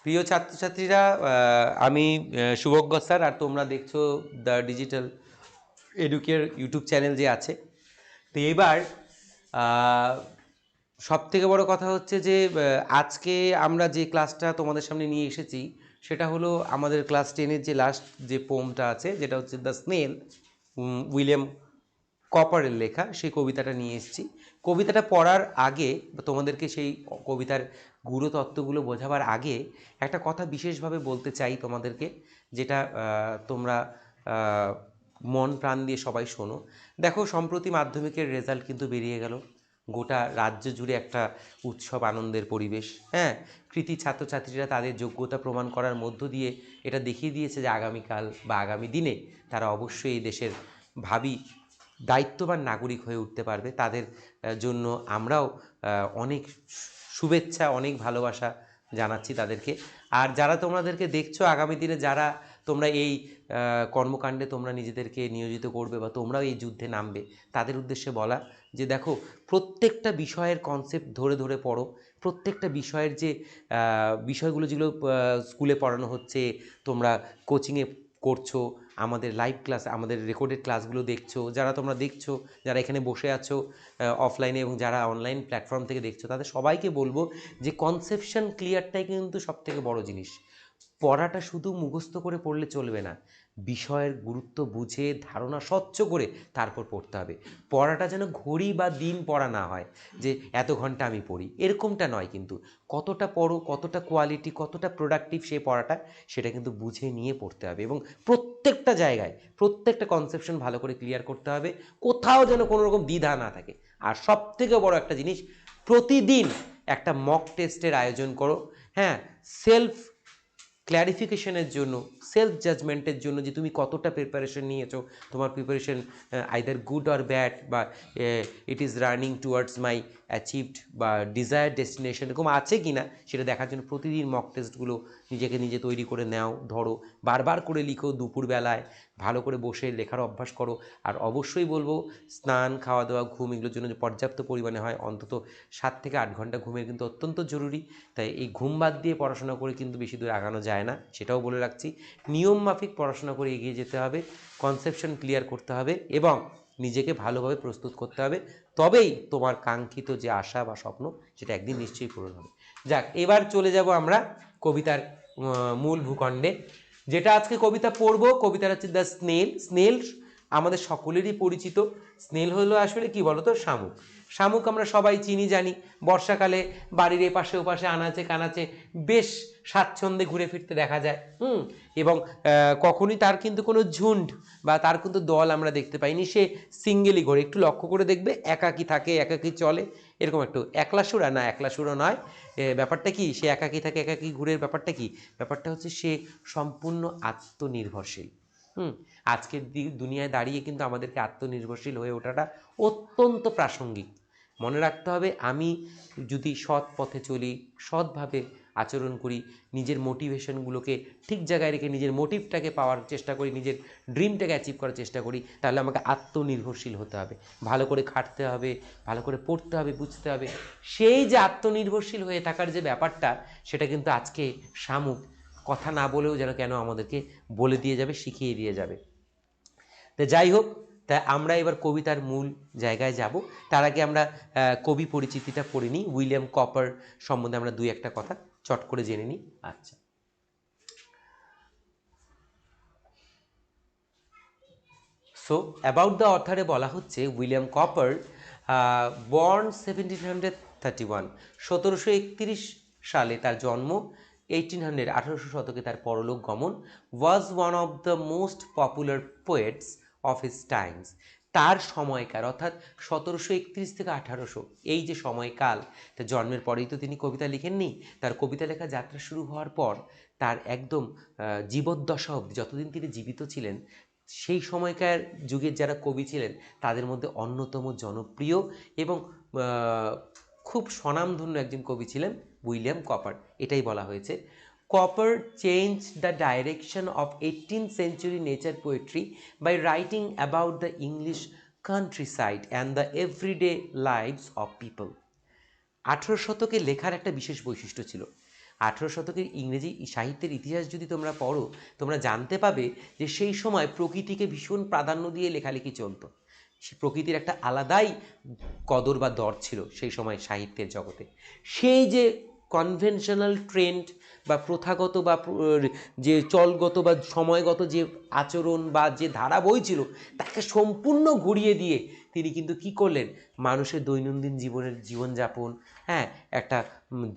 প্রিয় ছাত্রছাত্রীরা, আমি শুভজ্ঞ স্যার, আর তোমরা দেখছো দ্য ডিজিটাল এডুকের ইউটিউব চ্যানেল যে আছে। তো এবার সব থেকে বড় কথা হচ্ছে যে আজকে আমরা যে ক্লাসটা তোমাদের সামনে নিয়ে এসেছি সেটা হলো আমাদের ক্লাস 10-এর যে লাস্ট যে পোমটা আছে, যেটা হচ্ছে দ্য স্নেল, উইলিয়াম কপারের লেখা। সেই কবিতাটা নিয়ে এসেছি। কবিতাটা পড়ার আগে বা তোমাদেরকে সেই কবিতার গুরু তত্ত্বগুলো বোঝাবার আগে একটা কথা বিশেষভাবে বলতে চাই তোমাদেরকে, যেটা তোমরা মন প্রাণ দিয়ে সবাই শোনো। দেখো, সম্প্রতি মাধ্যমিকের রেজাল্ট কিন্তু বেরিয়ে গেল। গোটা রাজ্য জুড়ে একটা উৎসব আনন্দের পরিবেশ। হ্যাঁ, কৃতি ছাত্রছাত্রীরা তাদের যোগ্যতা প্রমাণ করার মধ্য দিয়ে এটা দেখিয়ে দিয়েছে যে আগামীকাল বা আগামী দিনে তারা অবশ্যই এই দেশের ভাবী দায়িত্ববান নাগরিক হয়ে উঠতে পারবে। তাদের জন্য আমরাও অনেক শুভেচ্ছা, অনেক ভালোবাসা জানাচ্ছি তাদেরকে। আর যারা তোমাদেরকে দেখছো, আগামী দিনে যারা তোমরা এই কর্মকাণ্ডে তোমরা নিজেদেরকে নিয়োজিত করবে বা তোমরাও এই যুদ্ধে নামবে, তাদের উদ্দেশ্যে বলা যে দেখো, প্রত্যেকটা বিষয়ের কনসেপ্ট ধরে ধরে পড়ো। প্রত্যেকটা বিষয়ের যে বিষয়গুলো যেগুলো স্কুলে পড়ানো হচ্ছে, তোমরা কোচিংয়ে করছো, আমাদের লাইভ ক্লাস, আমাদের রেকর্ডেড ক্লাসগুলো দেখছো, যারা তোমরা দেখছো, যারা এখানে বসে আছো অফলাইনে এবং যারা অনলাইন প্ল্যাটফর্ম থেকে দেখছো, তাদের সবাইকে বলবো যে কনসেপশন ক্লিয়ারটাই কিন্তু সবথেকে বড় জিনিস। পড়াটা শুধু মুখস্থ করে পড়লে চলবে না, বিষয়ের গুরুত্ব বুঝে ধারণা স্বচ্ছ করে তারপর পড়তে হবে। পড়াটা যেন ঘড়ি বা দিন পড়া না হয় যে এত ঘন্টা আমি পড়ি, এরকমটা নয়। কিন্তু কতটা পড়ো, কতটা কোয়ালিটি, কতটা প্রোডাক্টিভ সেই পড়াটা, সেটা কিন্তু বুঝে নিয়ে পড়তে হবে। এবং প্রত্যেকটা জায়গায় প্রত্যেকটা কনসেপশন ভালো করে ক্লিয়ার করতে হবে, কোথাও যেন কোনো রকম দ্বিধা না থাকে। আর সবথেকে বড় একটা জিনিস, প্রতিদিন একটা মক টেস্টের আয়োজন করো। হ্যাঁ, সেলফ ক্ল্যারিফিকেশনের জন্য, সেলফ জাজমেন্টের জন্য, যে তুমি কতটা প্রিপারেশন নিয়েছো, তোমার preparation either good or bad, বা it is running towards my achieved বা ডিজায়ার ডেস্টিনেশন, এরকম আছে কি না সেটা দেখার জন্য প্রতিদিন মক টেস্টগুলো নিজেকে নিজে তৈরি করে নাও, ধরো, বারবার করে লিখো, দুপুরবেলায় ভালো করে বসে লেখার অভ্যাস করো। আর অবশ্যই বলবো, স্নান, খাওয়া দাওয়া, ঘুম, এগুলোর জন্য যে পর্যাপ্ত পরিমাণে হয়, অন্তত 7 থেকে 8 ঘন্টা ঘুমের কিন্তু অত্যন্ত জরুরি। তাই এই ঘুম বাদ দিয়ে পড়াশোনা করে কিন্তু বেশি দূর আগানো যায় না, সেটাও বলে রাখছি। নিয়ম মাফিক পড়াশোনা করে এগিয়ে যেতে হবে, কনসেপশন ক্লিয়ার করতে হবে এবং নিজেকে ভালোভাবে প্রস্তুত করতে হবে। তবেই তোমার কাঙ্ক্ষিত যে আশা বা স্বপ্ন, সেটা একদিন নিশ্চয়ই পূরণ হবে। যাক, এবার চলে যাব আমরা কবিতার মূল ভূখণ্ডে। যেটা আজকে কবিতা পড়ব, কবিতাটা হচ্ছে দ্য স্নেল। স্নেল আমাদের সকলেরই পরিচিত। স্নেল হলো আসলে কি বলতো, শামুক। শামুক আমরা সবাই চিনি জানি। বর্ষাকালে বাড়ির এপাশে ওপাশে আনাচে কানাচে বেশ স্বাচ্ছন্দ্যে ঘুরে ফিরতে দেখা যায়। এবং কখনই তার কিন্তু কোনো ঝুন্ড বা তার কিন্তু দল আমরা দেখতে পাইনি। সে সিঙ্গেলই ঘোরে। একটু লক্ষ্য করে দেখবে, একাকী থাকে, একাকী চলে, এরকম একটু একলাসুরা না, একলাসুরা নয়। ব্যাপারটা কি, সে একাকী থাকে, একাকী ঘুরে, ব্যাপারটা কি? ব্যাপারটা হচ্ছে সে সম্পূর্ণ আত্মনির্ভরশীল। আজকের দুনিয়ায় দাঁড়িয়ে কিন্তু আমাদেরকে আত্মনির্ভরশীল হয়ে ওঠাটা অত্যন্ত প্রাসঙ্গিক। মনে রাখতে হবে, আমি যদি সৎ পথে চলি, সৎভাবে আচরণ করি, নিজের মোটিভেশনগুলোকে ঠিক জায়গায় রেখে নিজের মোটিভটাকে পাওয়ার চেষ্টা করি, নিজের ড্রিমটাকে অ্যাচিভ করার চেষ্টা করি, তাহলে আমাকে আত্মনির্ভরশীল হতে হবে। ভালো করে খাটতে হবে, ভালো করে পড়তে হবে, বুঝতে হবে। সেই যে আত্মনির্ভরশীল হয়ে থাকার যে ব্যাপারটা, সেটা কিন্তু আজকে শামুক কথা না বলেও যেন কেন আমাদেরকে বলে দিয়ে যাবে, শিখিয়ে দিয়ে যাবে। তো যাই হোক, তা আমরা এবার কবিতার মূল জায়গায় যাব। তার আগে আমরা কবি পরিচিতিটা পড়ে নিই। উইলিয়াম কপার সম্বন্ধে আমরা দুই একটা কথা চট করে জেনে নিই। আচ্ছা, সো অ্যাবাউট দ্য অথারে বলা হচ্ছে, উইলিয়াম কপার, বর্ন 1731, 1731 সালে তার জন্ম, 1800, 1800 শতকে তার পরলোক গমন, was one of the most popular poets of his times. তার সময়কার, অর্থাৎ 1731 থেকে 1800, এই যে সময়কাল, তার জন্মের পরেই তো তিনি কবিতা লিখেননি। তার কবিতা লেখা যাত্রা শুরু হওয়ার পর তার একদম জীবদ্দশা অবধি, যতদিন তিনি জীবিত ছিলেন, সেই সময়কার যুগের যারা কবি ছিলেন তাদের মধ্যে অন্যতম জনপ্রিয় এবং খুব স্বনামধন্য একজন কবি ছিলেন উইলিয়াম কপার। এটাই বলা হয়েছে। Cowper change the direction of 18th century nature poetry by writing about the English countryside and the everyday lives of people. 18 শতকে লেখার একটা বিশেষ বৈশিষ্ট্য ছিল। 18 শতকের ইংরেজি সাহিত্যের ইতিহাস যদি তোমরা পড়ো, তোমরা জানতে পাবে যে সেই সময় প্রকৃতিকে ভীষণ প্রাধান্য দিয়ে লেখালেখি চলতো। সে প্রকৃতির একটা আলাদাই কদর বা দর ছিল সেই সময় সাহিত্যের জগতে। সেই যে কনভেনশনাল ট্রেন্ড বা প্রথাগত বা যে চলগত বা সময়গত যে আচরণ বা যে ধারা বই ছিল, তাকে সম্পূর্ণ ঘুরিয়ে দিয়ে তিনি কিন্তু কি করলেন, মানুষের দৈনন্দিন জীবনযাপন, হ্যাঁ, একটা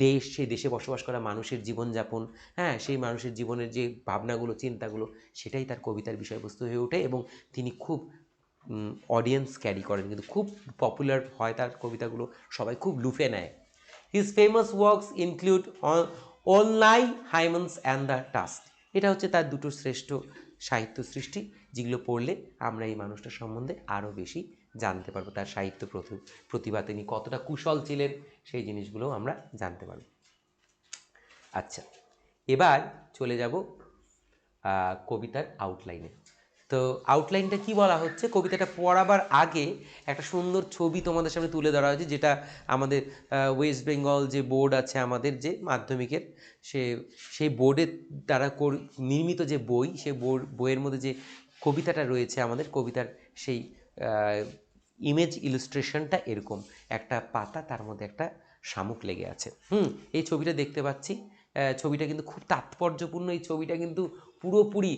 দেশ, সেই দেশে বসবাস করা মানুষের জীবনযাপন, হ্যাঁ, সেই মানুষের জীবনের যে ভাবনাগুলো, চিন্তাগুলো, সেটাই তার কবিতার বিষয়বস্তু হয়ে ওঠে এবং তিনি খুব অডিয়েন্স ক্যারি করেন, কিন্তু খুব পপুলার হয় তার কবিতাগুলো, সবাই খুব লুফে নেয়। হিজ ফেমাস ওয়ার্কস ইনক্লুড অনলাই হাইমন্স অ্যান্ড দ্য টাস্ক। এটা হচ্ছে তার দুটো শ্রেষ্ঠ সাহিত্য সৃষ্টি, যেগুলো পড়লে আমরা এই মানুষটার সম্বন্ধে আরও বেশি জানতে পারবো, তার সাহিত্য প্রতিভা, তিনি কতটা কুশল ছিলেন, সেই জিনিসগুলো আমরা জানতে পারব। আচ্ছা, এবার চলে যাব কবিতার আউটলাইনে। তো আউটলাইনটা কি বলা হচ্ছে, কবিতাটা পড়াবার আগে একটা সুন্দর ছবি তোমাদের সামনে তুলে ধরা হয়েছে, যেটা আমাদের ওয়েস্ট বেঙ্গল যে বোর্ড আছে আমাদের যে মাধ্যমিকের, সেই বোর্ডের দ্বারা নির্মিত যে বই, সেই বইয়ের মধ্যে যে কবিতাটা রয়েছে আমাদের, কবিতার সেই ইমেজ ইলাস্ট্রেশনটা এরকম একটা পাতা, তার মধ্যে একটা শামুক লেগে আছে। এই ছবিটা দেখতে পাচ্ছি, ছবিটা কিন্তু খুব তাৎপর্যপূর্ণ। এই ছবিটা কিন্তু পুরোপুরি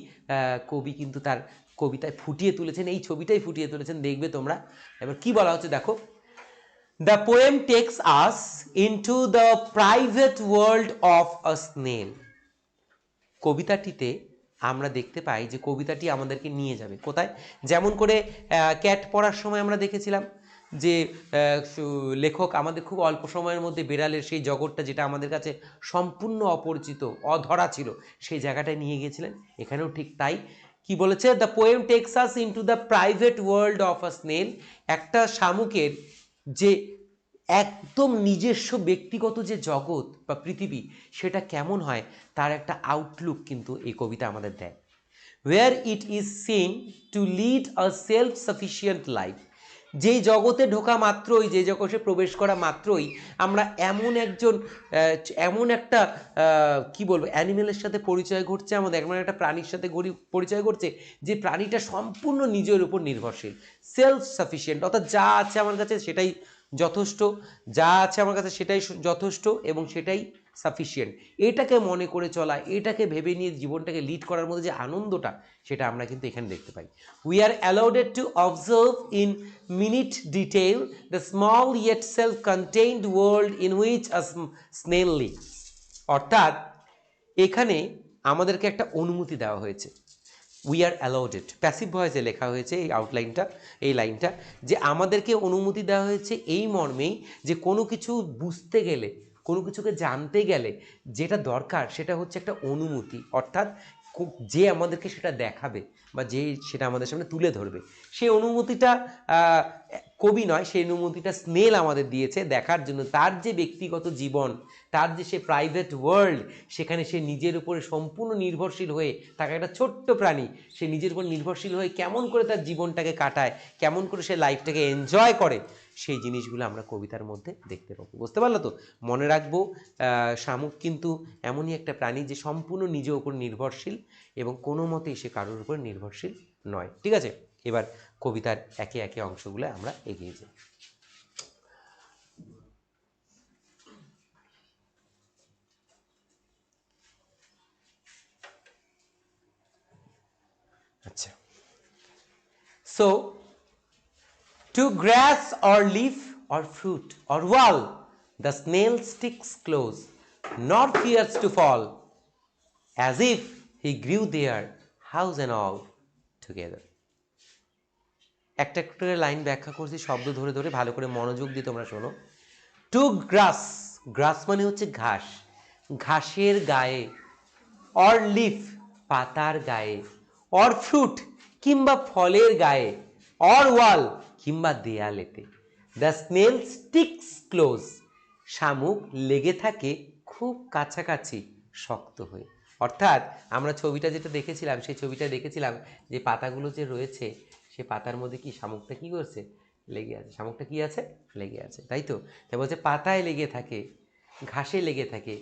কবি কিন্তু তার কবিতায় ফুটিয়ে তুলেছেন, এই ছবিটাই ফুটিয়ে তুলেছেন, দেখবে তোমরা। এবার কি বলা হচ্ছে দেখো, the poem takes us into the private world of a snail. কবিতাটিতে আমরা দেখতে পাই যে কবিতাটি আমাদেরকে নিয়ে যাবে কোথায়, যেমন করে ক্যাট পড়ার সময় আমরা দেখেছিলাম যে লেখক আমাদের খুব অল্প সময়ের মধ্যে বেড়ালের সেই জগৎটা, যেটা আমাদের কাছে সম্পূর্ণ অপরিচিত, অধরা ছিল, সেই জায়গাটায় নিয়ে গিয়েছিলেন। এখানেও ঠিক তাই। কি বলেছে, the poem takes us into the private world of a snail. একটা শামুকের যে একদম নিজস্ব ব্যক্তিগত যে জগৎ বা পৃথিবী, সেটা কেমন হয় তার একটা আউটলুক কিন্তু এই কবিতা আমাদের দেয়। Where it is seen to lead a self sufficient life. যেই জগতে ঢোকা মাত্রই, যে জগতে প্রবেশ করা মাত্রই আমরা এমন একটা কি বলবো, অ্যানিমেলের সাথে পরিচয় ঘটছে আমাদের, এমন একটা প্রাণীর সাথে পরিচয় ঘটছে যে প্রাণীটা সম্পূর্ণ নিজের উপর নির্ভরশীল, সেলফ সাফিসিয়েন্ট, অর্থাৎ যা আছে আমার কাছে সেটাই যথেষ্ট, যা আছে আমার কাছে সেটাই যথেষ্ট এবং সেটাই সাফিসিয়েন্ট। এটাকে মনে করে চলা, এটাকে ভেবে নিয়ে জীবনটাকে লিড করার মধ্যে যে আনন্দটা, সেটা আমরা কিন্তু এখানে দেখতে পাই। We are allowed to observe in minute detail the small yet self contained world in which a snail lives. অর্থাৎ এখানে আমাদেরকে একটা অনুমতি দেওয়া হয়েছে। উই আর অ্যালাউডেড, প্যাসিভ ভয়েসে লেখা হয়েছে এই আউটলাইনটা, এই লাইনটা, যে আমাদেরকে অনুমতি দেওয়া হয়েছে এই মর্মেই যে কোনো কিছু বুঝতে গেলে, কোনো কিছুকে জানতে গেলে যেটা দরকার সেটা হচ্ছে একটা অনুমতি, অর্থাৎ যে আমাদেরকে সেটা দেখাবে বা যে সেটা আমাদের সামনে তুলে ধরবে, সেই অনুমতিটা কবি নয়, সেই অনুমতিটা স্নেল আমাদের দিয়েছে দেখার জন্য তার যে ব্যক্তিগত জীবন, তার যে সে প্রাইভেট ওয়ার্ল্ড, সেখানে সে নিজের উপরে সম্পূর্ণ নির্ভরশীল হয়ে, তাকে একটা ছোট্ট প্রাণী, সে নিজের উপর নির্ভরশীল হয়ে কেমন করে তার জীবনটাকে কাটায়, কেমন করে সে লাইফটাকে এনজয় করে, সেই জিনিসগুলো আমরা কবিতার মধ্যে দেখতে পাবো। বুঝতে পারলো তো? মনে রাখবো, শামুক কিন্তু এমনই একটা প্রাণী যে সম্পূর্ণ নিজের উপর নির্ভরশীল এবং কোনো মতেই সে কারোর উপর নির্ভরশীল নয়। ঠিক আছে, এবার কবিতার একে একে অংশগুলো আমরা এগিয়ে যাই। আচ্ছা, so to grass or leaf or fruit or wall the snail sticks close, nor fears to fall, as if he grew there house and all together. একটা একটা করে লাইন ব্যাখ্যা করছি শব্দ ধরে ধরে, ভালো করে মনোযোগ দিয়ে তোমরা শোনো। টু গ্রাস, গ্রাস মানে হচ্ছে ঘাস, ঘাসের গায়ে, অর লিফ পাতার গায়ে, অর ফ্রুট কিংবা ফলের গায়ে, অর ওয়াল কিংবা দেয়ালেতে, দ্য স্নেল স্টিক্স ক্লোজ, শামুক লেগে থাকে খুব কাছাকাছি শক্ত হয়ে। অর্থাৎ আমরা ছবিটা যেটা দেখেছিলাম, সেই ছবিটা দেখেছিলাম যে পাতাগুলো যে রয়েছে, সে পাতার মধ্যে কি শামুকটা কি করছে, লেগে আছে, শামুকটা কি আছে, লেগে আছে, তাই তো? তাই বলছে পাতায় লেগে থাকে, ঘাসে লেগে থাকে,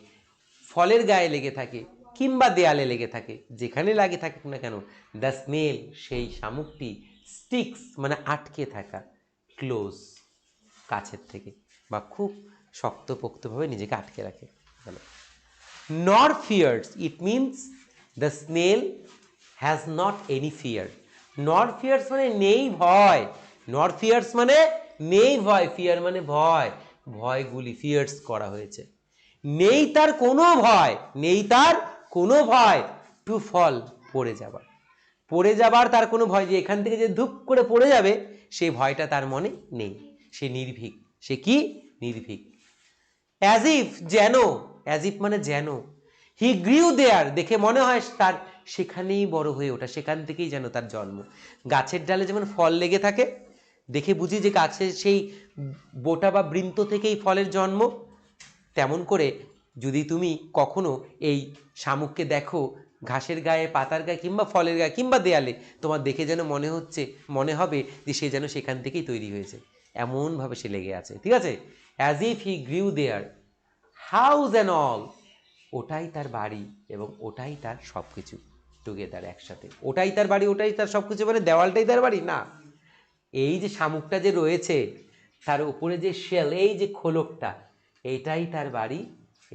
ফলের গায়ে লেগে থাকে কিংবা দেয়ালে লেগে থাকে, যেখানে লাগে থাকুক না কেন, দ্য স্নেল সেই শামুকটি স্টিক্স মানে আটকে থাকা, ক্লোজ কাছের থেকে বা খুব শক্তপোক্তভাবে নিজেকে আটকে রাখে। Nor fears it means the snail has not any fear. Nor fears মানে নেই ভয়, নর ফিয়ার্স মানে নেই ভয়, ফিয়ার মানে ভয়, ভয়গুলি ফিয়ার্স করা হয়েছে, নেই তার কোনো ভয়, নেই তার কোনো ভয়, টু ফল পড়ে যাবার, পড়ে যাবার তার কোনো ভয়, যে এখান থেকে যে ধূপ করে পড়ে যাবে সেই ভয়টা তার মনে নেই, সে নির্ভীক, সে কি নির্ভীক। অ্যাজ ইফ যেন, অ্যাজ ইফ মানে যেন, হি গ্রিউ দেয়ার দেখে মনে হয় তার সেখানেই বড় হয়ে ওঠা, সেখান থেকেই যেন তার জন্ম। গাছের ডালে যেমন ফল লেগে থাকে দেখে বুঝি যে গাছের সেই বোটা বা বৃন্ত থেকেই ফলের জন্ম, তেমন করে যদি তুমি কখনো এই শামুককে দেখো ঘাসের গায়ে, পাতার গায়ে কিংবা ফলের গায়ে কিংবা দেয়ালে, তোমার দেখে যেন মনে হবে যে সে যেন সেখান থেকেই তৈরি হয়েছে, এমনভাবে সে লেগে আছে। ঠিক আছে, as if he গ্রিউ their house and all, ওটাই তার বাড়ি এবং ওটাই তার সব কিছু, টুগেদার একসাথে, ওটাই তার বাড়ি ওটাই তার সব কিছু, মানে দেওয়ালটাই তার বাড়ি না, এই যে শামুকটা যে রয়েছে তার উপরে যে শেল, এই যে খোলকটা, এটাই তার বাড়ি,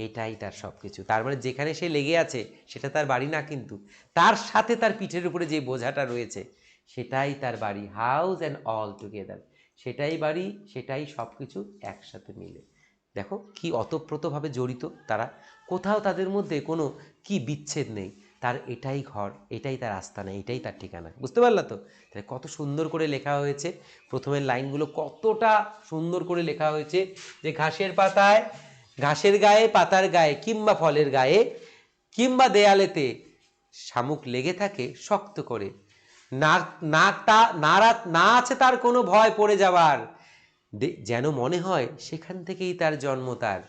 এটাই তার সব কিছু। তার মানে যেখানে সে লেগে আছে সেটা তার বাড়ি না, কিন্তু তার সাথে তার পিঠের উপরে যে বোঝাটা রয়েছে সেটাই তার বাড়ি, হাউস অ্যান্ড অল টুগেদার, সেটাই বাড়ি সেটাই সব কিছু একসাথে মিলে। দেখো কি অতপ্রতভাবে জড়িত তারা, কোথাও তাদের মধ্যে কোনো কি বিচ্ছেদ নেই, তার এটাই ঘর, এটাই তার আস্তানা, এটাই তার ঠিকানা। বুঝতে পারলা তো? তাহলে কত সুন্দর করে লেখা হয়েছে, প্রথমের লাইনগুলো কতটা সুন্দর করে লেখা হয়েছে, যে ঘাসের পাতায়, ঘাসের গায়ে, পাতার গায়ে কিংবা ফলের গায়ে কিংবা দেয়ালেতে শামুক লেগে থাকে শক্ত করে, না না আছে তার কোনো ভয় পড়ে যাওয়ার, যেন মনে হয় সেখান থেকেই তার জন্ম, তার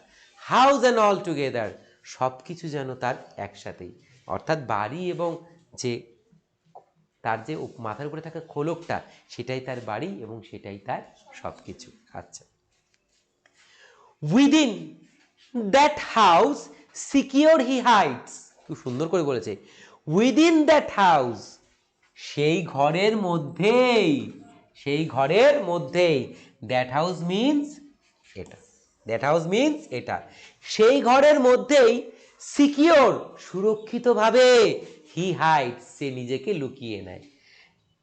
হাউস অ্যান্ড অল টুগেদার, সব কিছু যেন তার একসাথেই, অর্থাৎ বাড়ি এবং যে তার যে মাথার উপরে থাকা খোলকটা সেটাই তার বাড়ি এবং সেটাই তার সব কিছু। আচ্ছা, within that house secure he hides, খুব সুন্দর করে বলেছে, উইদিন দ্যাট হাউস, সেই ঘরের মধ্যেই, সেই ঘরের মধ্যেই, দ্যাট হাউস মিনস এটা, দ্যাট হাউস মিনস এটা, সেই ঘরের মধ্যেই সিকিওর সুরক্ষিতভাবে, হি হাইডস সে নিজেকে লুকিয়ে নেয়,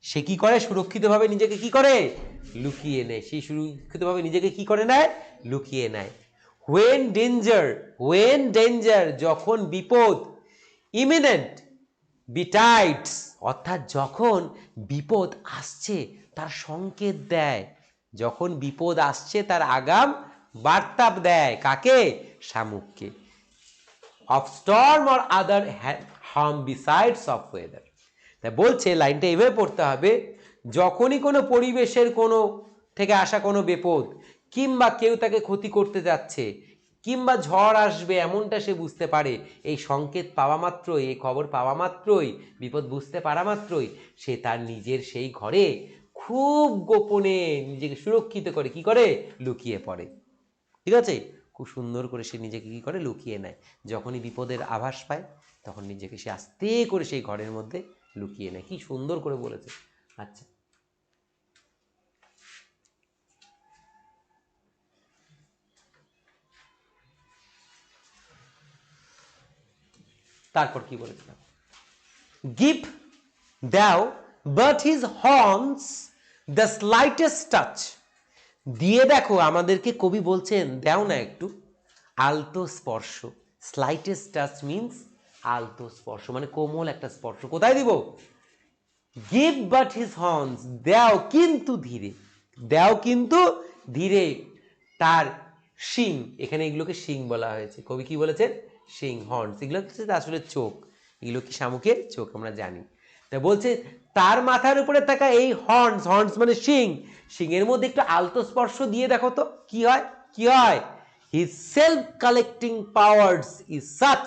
সে কি করে সুরক্ষিতভাবে নিজেকে কি করে লুকিয়ে নেয়, সেই সুরক্ষিতভাবে নিজেকে কি করে নেয় লুকিয়ে নেয়। হোয়েন ডেঞ্জার যখন বিপদ, ইমিনেন্ট বিটাইটস অর্থাৎ যখন বিপদ আসছে তার সংকেত দেয়, যখন বিপদ আসছে তার আগাম বার্তা দেয়, কাকে? শামুককে। Of Sturm or other harm besides of weather, তাই বলছে লাইনটা এভাবে পড়তে হবে, যখনই কোনো পরিবেশের কোনো থেকে আসা কোনো বিপদ কিংবা কেউ তাকে ক্ষতি করতে যাচ্ছে কিংবা ঝড় আসবে এমনটা সে বুঝতে পারে, এই সংকেত পাওয়া মাত্রই, এই খবর পাওয়া মাত্রই, বিপদ বুঝতে পারা মাত্রই সে তার নিজের সেই ঘরে খুব গোপনে নিজেকে সুরক্ষিত করে কি করে লুকিয়ে পড়ে। ঠিক আছে, খুব সুন্দর করে সে নিজেকে কি করে লুকিয়ে নেয়, যখনই বিপদের আভাস পায় তখন নিজেকে সে আস্তে করে সেই ঘরের মধ্যে লুকিয়ে নেয়। কি সুন্দর করে বলেছে। আচ্ছা, তারপর কি বলেছিলাম, গিভ দাও but his horns the slightest touch, দিয়ে দেখো, আমাদেরকে কবি বলছেন দাও না একটু আলতো স্পর্শ, স্লাইটেস্ট টাচ মিনস আলতো স্পর্শ মানে কোমল একটা স্পর্শ, কোথায় দিব? গিভ বাট হিজ হর্নস, দাও কিন্তু ধীরে, দাও কিন্তু ধীরে তার শিং, এখানে এগুলোকে শিং বলা হয়েছে, কবি কি বলেছেন শিং, হর্নস এগুলো হচ্ছে আসলে চোখ, এগুলো কি শামুকের চোখ আমরা জানি, তা বলছে তার মাথার উপরে থাকা এই হর্নস, হর্নস মানে শিং, শিংয়ের মধ্যে একটু আলতো স্পর্শ দিয়ে দেখো তো কি হয়, কি হয়? His self collecting powers is such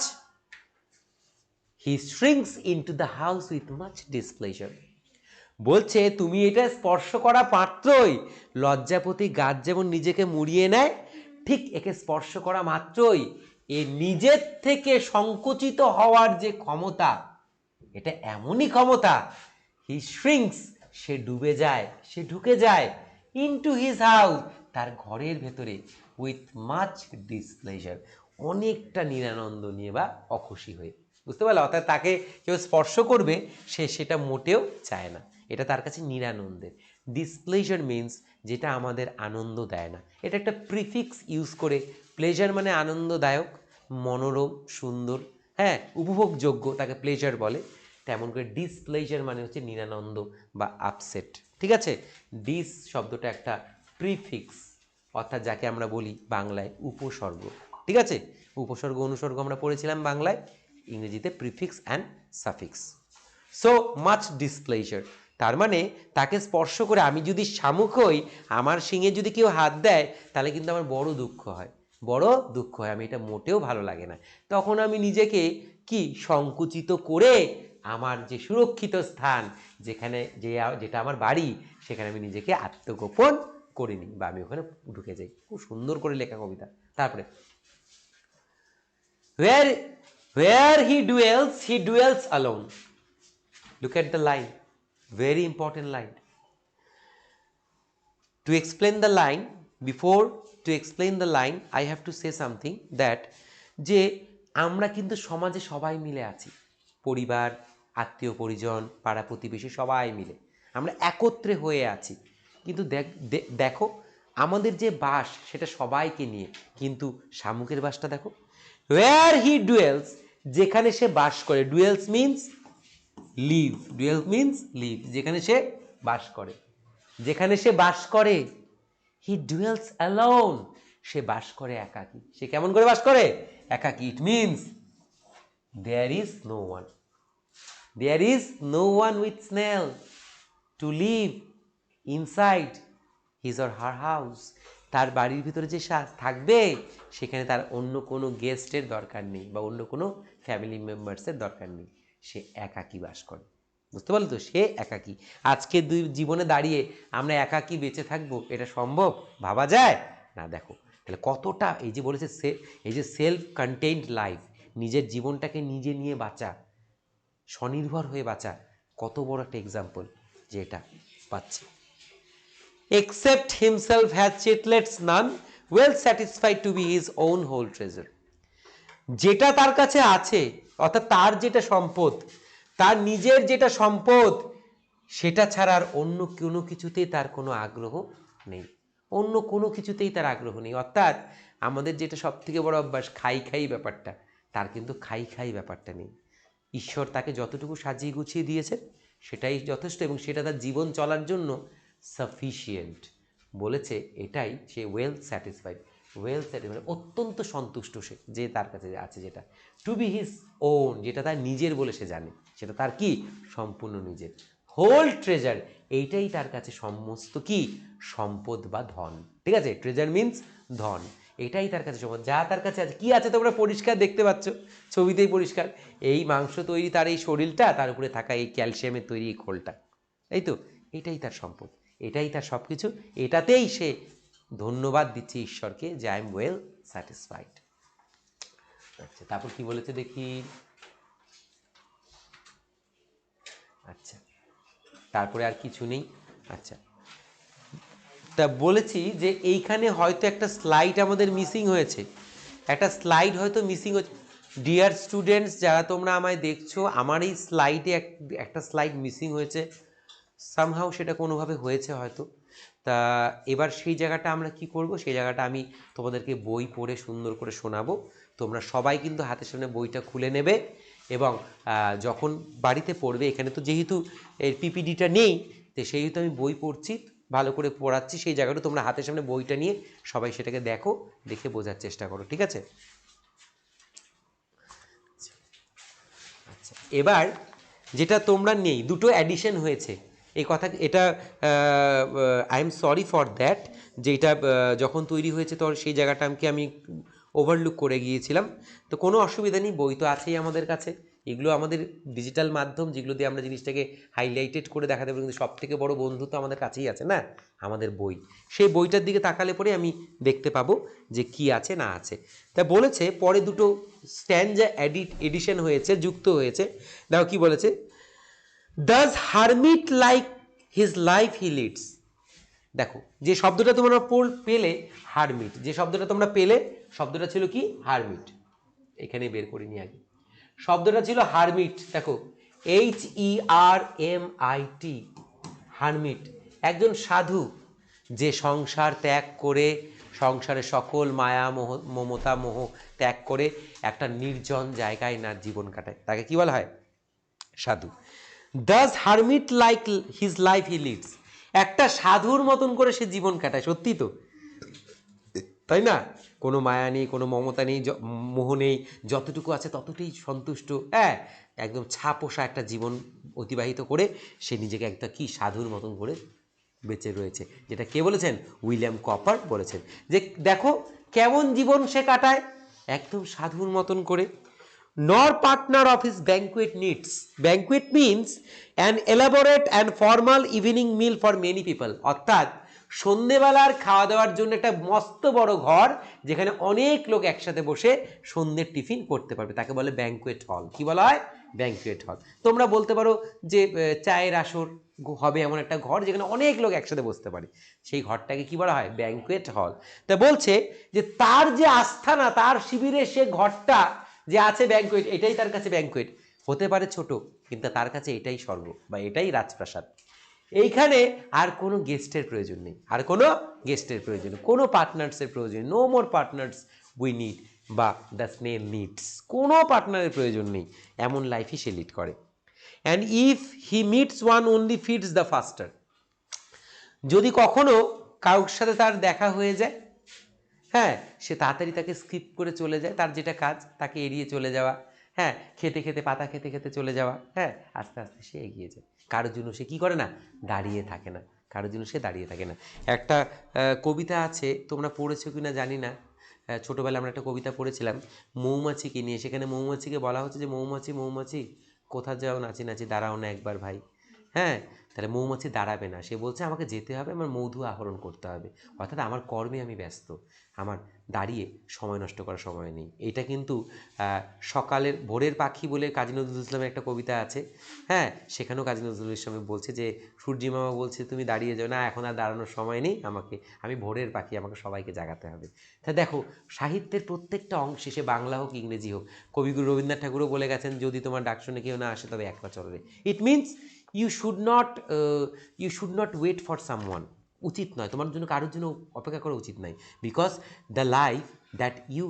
he shrinks into the house with much displeasure, বলছে তুমি এটা স্পর্শ করা মাত্রই লজ্জাপতি গাছ যেমন নিজেকে মুড়িয়ে নেয়, ঠিক একে স্পর্শ করা মাত্রই এ নিজের থেকে সংকুচিত হওয়ার যে ক্ষমতা, এটা এমনই ক্ষমতা, হি শ্রিঙ্কস, সে ডুবে যায়, সে ঢুকে যায় ইনটু হিজ হাউস, তার ঘরের ভেতরে, উইথ মাচ ডিসপ্লেজার, অনেকটা নিরানন্দ নিয়ে বা অখুশি হয়ে। বুঝতে পারলো? অর্থাৎ তাকে কেউ স্পর্শ করবে, সে সেটা মোটেও চায় না, এটা তার কাছে নিরানন্দের। ডিসপ্লেজার মিন্স যেটা আমাদের আনন্দ দেয় না। এটা একটা প্রিফিক্স ইউজ করে, প্লেজার মানে আনন্দদায়ক, মনোরম, সুন্দর, হ্যাঁ, উপভোগযোগ্য, তাকে প্লেজার বলে। তেমন করে ডিসপ্লেজার মানে হচ্ছে নিরানন্দ বা আপসেট। ঠিক আছে? ডিস শব্দটা একটা প্রিফিক্স, অর্থাৎ যাকে আমরা বলি বাংলায় উপসর্গ। ঠিক আছে? উপসর্গ অনুসর্গ আমরা পড়েছিলাম বাংলায়, ইংরেজিতে prefix and suffix. So much displeasure, তার মানে তাকে স্পর্শ করে আমি যদি শামুক হই, আমার শিঙে যদি কেউ হাত দেয়, তাহলে কিন্তু আমার বড় দুঃখ হয়, বড় দুঃখ হয়, আমি এটা মোটেও ভালো লাগে না। তখন আমি নিজেকে কি সংকুচিত করে আমার যে সুরক্ষিত স্থান, যেখানে যেটা আমার বাড়ি, সেখানে আমি নিজেকে আত্মগোপন করে নিই, বা আমি ওখানে ঢুকে যাই। খুব সুন্দর করে লেখা কবিতা। তারপরে where he dwells alone. Look at the line, very important line. To explain the line, to explain the line, I have to say something that যে আমরা কিন্তু সমাজে সবাই মিলে আছি, পরিবার, আত্মীয় পরিজন, পাড়া প্রতিবেশী সবাই মিলে আমরা একত্রে হয়ে আছি। কিন্তু দেখো আমাদের যে বাস, সেটা সবাইকে নিয়ে, কিন্তু শামুকের বাসটা দেখো, where he dwells, যেখানে সে বাস করে, dwells means live, dwells means live, যেখানে সে বাস করে, যেখানে সে বাস করে, he dwells alone, সে বাস করে একাকী। সে কেমন করে বাস করে? একাকী। It means there is no one, there is no one with Snail to live inside his or her house. তার বাড়ির ভিতরে যে থাকবে, সেখানে তার অন্য কোনো গেস্টের দরকার নেই, বা অন্য কোনো ফ্যামিলি মেম্বার্সের দরকার নেই, সে একাকী বাস করে। বুঝতে পারলো তো? সে একাকী। আজকে জীবনে দাঁড়িয়ে আমরা একাকী বেঁচে থাকবো, এটা সম্ভব? ভাবা যায় না। দেখো তাহলে কতটা, এই যে বলেছে এই যে সেলফ কন্টেইনড লাইফ, নিজের জীবনটাকে নিজে নিয়ে বাঁচা, স্বনির্ভর হয়ে বাঁচা, কত বড় একটা এক্সাম্পল যে এটা পাচ্ছি। Except himself hath chitlets none, well satisfied to be his own whole treasure. যেটা তার কাছে আছে, অর্থাৎ তার যেটা সম্পদ, তার নিজের যেটা সম্পদ, সেটা ছাড়া আর অন্য কোনো কিছুতেই তার কোনো আগ্রহ নেই, অন্য কোনো কিছুতেই তার আগ্রহ নেই। অর্থাৎ আমাদের যেটা সব থেকে বড় অভ্যাস, খাই খাই ব্যাপারটা, তার কিন্তু খাই খাই ব্যাপারটা নেই। ঈশ্বর তাকে যতটুকু সাজিয়ে গুছিয়ে দিয়েছে, সেটাই যথেষ্ট, এবং সেটা তার জীবন চলার জন্য সাফিসিয়েন্ট। বলেছে এটাই সে ওয়েল স্যাটিসফাইড, অত্যন্ত সন্তুষ্ট সে, যে তার কাছে আছে যেটা। টু বি হিজ ওন, যেটা তার নিজের বলে সে জানে, সেটা তার কি সম্পূর্ণ নিজের। হোল ট্রেজার, এইটাই তার কাছে সমস্ত কি সম্পদ বা ধন। ঠিক আছে? ট্রেজার মিন্স ধন, এটাই তার কাছে সম্পদ। যা তার কাছে আছে, কি আছে তোমরা পরিষ্কার দেখতে পাচ্ছ, ছবিতেই পরিষ্কার, এই মাংস তৈরি তার এই শরীরটা, তার উপরে থাকা এই ক্যালসিয়ামের তৈরি এই খোলটা, এই তো, এটাই তার সম্পদ, এটাই তার সব কিছু। এটাতেই সে ধন্যবাদ দিচ্ছে ঈশ্বরকে যে আই এম ওয়েল স্যাটিসফাইড। আচ্ছা, তারপর কি বলেছে দেখি। আচ্ছা, তারপরে আর কিছু নেই। আচ্ছা, তা বলেছি যে এইখানে হয়তো একটা স্লাইড আমাদের মিসিং হয়েছে, একটা স্লাইড হয়তো মিসিং হচ্ছে। ডিয়ার স্টুডেন্টস, যারা তোমরা আমায় দেখছো, আমার এই স্লাইডে একটা স্লাইড মিসিং হয়েছে, সামহাও সেটা কোনোভাবে হয়েছে হয়তো। তা এবার সেই জায়গাটা আমরা কি করব, সেই জায়গাটা আমি তোমাদেরকে বই পড়ে সুন্দর করে শোনাবো। তোমরা সবাই কিন্তু হাতের সামনে বইটা খুলে নেবে, এবং যখন বাড়িতে পড়বে, এখানে তো যেহেতু এর পিপিডিটা নেই, তো সেহেতু আমি বই পড়ছি, ভালো করে পড়াচ্ছি, সেই জায়গাটা তোমরা হাতের সামনে বইটা নিয়ে সবাই সেটাকে দেখো, দেখে বোঝার চেষ্টা করো। ঠিক আছে? আচ্ছা, এবার যেটা তোমরা নেই, দুটো অ্যাডিশন হয়েছে, এই কথা, এটা I am sorry for that, যে এটা যখন তৈরি হয়েছে তো সেই জায়গাটা আমি ওভারলুক করে গিয়েছিলাম। তো কোনো অসুবিধা নেই, বই তো আছেই আমাদের কাছে, এগুলো আমাদের ডিজিটাল মাধ্যম, যেগুলো দিয়ে আমরা জিনিসটাকে হাইলাইটেড করে দেখাতে পারি, কিন্তু সবথেকে বড় বন্ধু তো আমাদের কাছেই আছে না, আমাদের বই। সেই বইটার দিকে তাকালে পরে আমি দেখতে পাবো যে কি আছে না আছে। তা বলেছে পরে দুটো স্ট্যান্জা এডিশন হয়েছে, যুক্ত হয়েছে। দেখো কি বলেছে, does hermit like his life he leads. দেখো যে শব্দটা তোমরা পেলে হারমিট, যে শব্দটা তোমরা পেলে শব্দটা ছিল কি হারমিট, এখানে বের করিনি আগে, শব্দটা ছিল হারমিট। দেখো HERMIT, হারমিট, একজন সাধু যে সংসার ত্যাগ করে, সংসারের সকল মায়া মোহ মমতা মোহ ত্যাগ করে একটা নির্জন জায়গায় না জীবন কাটায়, তাকে কি বলা হয়, সাধু। Does hermit like his life he leads, একটা সাধুর মতন করে সে জীবন কাটায়, সত্যি তো তাই না, কোনো মায়া নেই, কোনো মমতা নেই, মোহ নেই, যতটুকু আছে ততটাই সন্তুষ্ট, হ্যাঁ, একদম ছাপোষা একটা জীবন অতিবাহিত করে সে নিজেকে একটা কি সাধুর মতন করে বেঁচে রয়েছে। যেটা কে বলেছেন, উইলিয়াম কপার বলেছেন, যে দেখো কেমন জীবন সে কাটায়, একদম সাধুর মতন করে। নর partner of his banquet needs, banquet means an elaborate and formal evening meal for many people, অর্থাৎ সন্ধেবেলার খাওয়া দাওয়ার জন্য একটা মস্ত বড় ঘর যেখানে অনেক লোক একসাথে বসে সন্ধ্যের টিফিন করতে পারবে, তাকে বলে ব্যাঙ্কুয়েট হল। কি বলা হয়, ব্যাঙ্কুয়েট হল। তোমরা বলতে পারো যে চায়ের আসর হবে এমন একটা ঘর যেখানে অনেক লোক একসাথে বসতে পারে, সেই ঘরটাকে কি বলা হয়, ব্যাঙ্কুয়েট হল। তা বলছে যে তার যে আস্থানা, তার শিবিরে সে ঘরটা যে আছে ব্যাঙ্কুয়েট, এটাই তার কাছে ব্যাঙ্কুয়েট, হতে পারে ছোট কিন্তু তার কাছে এটাই স্বর্গ বা এটাই রাজপ্রাসাদ। এইখানে আর কোনো গেস্টের প্রয়োজন নেই, আর কোনো গেস্টের প্রয়োজন নেই, কোনো পার্টনার্সের প্রয়োজন নেই, no more partners we need বা দ্য স্নেল নিডস, কোনো পার্টনারের প্রয়োজন নেই, এমন লাইফই সে লিড করে। And if he meets one only feeds the faster, যদি কখনো কারোর সাথে তার দেখা হয়ে যায়, হ্যাঁ, সে তাড়াতাড়ি তাকে স্কিপ করে চলে যায়, তার যেটা কাজ তাকে এড়িয়ে চলে যাওয়া, হ্যাঁ, খেতে খেতে পাতা খেতে খেতে চলে যাওয়া, হ্যাঁ, আস্তে আস্তে সে এগিয়ে যায়, কারোর জন্য সে কী করে না, দাঁড়িয়ে থাকে না, কারোর জন্য সে দাঁড়িয়ে থাকে না। একটা কবিতা আছে, তোমরা পড়েছো কি না জানি না, ছোটোবেলায় আমরা একটা কবিতা পড়েছিলাম মৌমাছিকে নিয়ে, সেখানে মৌমাছিকে বলা হচ্ছে যে মৌমাছি মৌমাছি কোথা যাও নাচি নাচি, দাঁড়াও না একবার ভাই, হ্যাঁ, তাহলে মৌমাছি দাঁড়াবে না, সে বলছে আমাকে যেতে হবে, আমার মধু আহরণ করতে হবে, অর্থাৎ আমার কর্মে আমি ব্যস্ত, আমার দাঁড়িয়ে সময় নষ্ট করার সময় নেই। এটা কিন্তু সকালের ভোরের পাখি বলে কাজী নজরুল ইসলামের একটা কবিতা আছে, হ্যাঁ, সেখানেও কাজী নজরুল ইসলাম বলছে যে সূর্যি মামা বলছে তুমি দাঁড়িয়ে যাও না, এখন আর দাঁড়ানোর সময় নেই, আমি ভোরের পাখি, আমাকে সবাইকে জাগাতে হবে। তা দেখো সাহিত্যের প্রত্যেকটা অংশে, সে বাংলা হোক ইংরেজি হোক, কবিগুরু রবীন্দ্রনাথ ঠাকুরও বলে গেছেন যদি তোমার ডাক শুনে কেউ না আসে তবে এক পা চলো রে। It means you should not wait for someone, উচিত নয়, তোমার জন্য কারোর জন্য অপেক্ষা করা উচিত নয়, because the life that you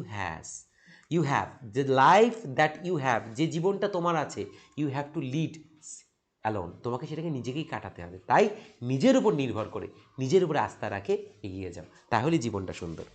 have, যে লাইফ দ্যাট ইউ হ্যাভ, যে জীবনটা তোমার আছে, you have to lead alone, তোমাকে সেটাকে নিজেকেই কাটাতে হবে, তাই নিজের উপর নির্ভর করে, নিজের উপরে আস্থা রাখে এগিয়ে যাও, তাহলে জীবনটা সুন্দর।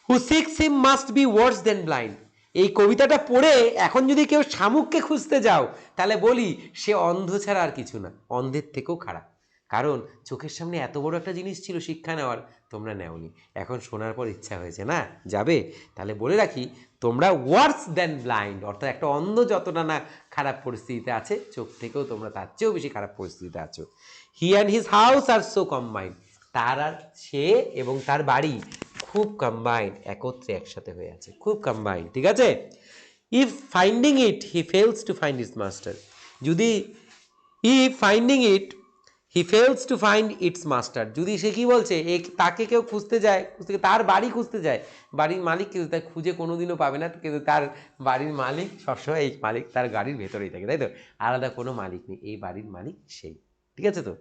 Who seeks him must be worse than blind, এই কবিতাটা পড়ে এখন যদি কেউ শামুককে খুঁজতে যাও তাহলে বলি সে অন্ধ ছাড়া আর কিছু না, অন্ধের থেকেও খারাপ, কারণ চোখের সামনে এত বড় একটা জিনিস ছিল শিক্ষা নেওয়ার, তোমরা নেওনি, এখন শোনার পর ইচ্ছা হয়েছে না যাবে, তাহলে বলে রাখি তোমরা ওয়ার্স দেন ব্লাইন্ড, অর্থাৎ একটা অন্ধ যতটা না খারাপ পরিস্থিতিতে আছে, চোখ থেকেও তোমরা তার চেয়েও বেশি খারাপ পরিস্থিতিতে আছো। He and his house are so combined, তার আর সে এবং তার বাড়ি খুব কম্বাইন্ড, একত্রে একসাথে হয়ে আছে, খুব কম্বাইন্ড, ঠিক আছে। If finding it he fails to find his master, যদি if finding it he fails to find its master, যদি সে কি বলছে তাকে কেউ খুঁজতে যায়, তার বাড়ি খুঁজতে যায়, বাড়ির মালিক কিন্তু তাকে খুঁজে কোনোদিনও পাবে না, কিন্তু তার বাড়ির মালিক সবসময় এই মালিক তার গাড়ির ভেতরেই থাকে, তাই তো, আলাদা কোনো মালিক নেই, এই বাড়ির মালিক সেই, ঠিক আছে তো।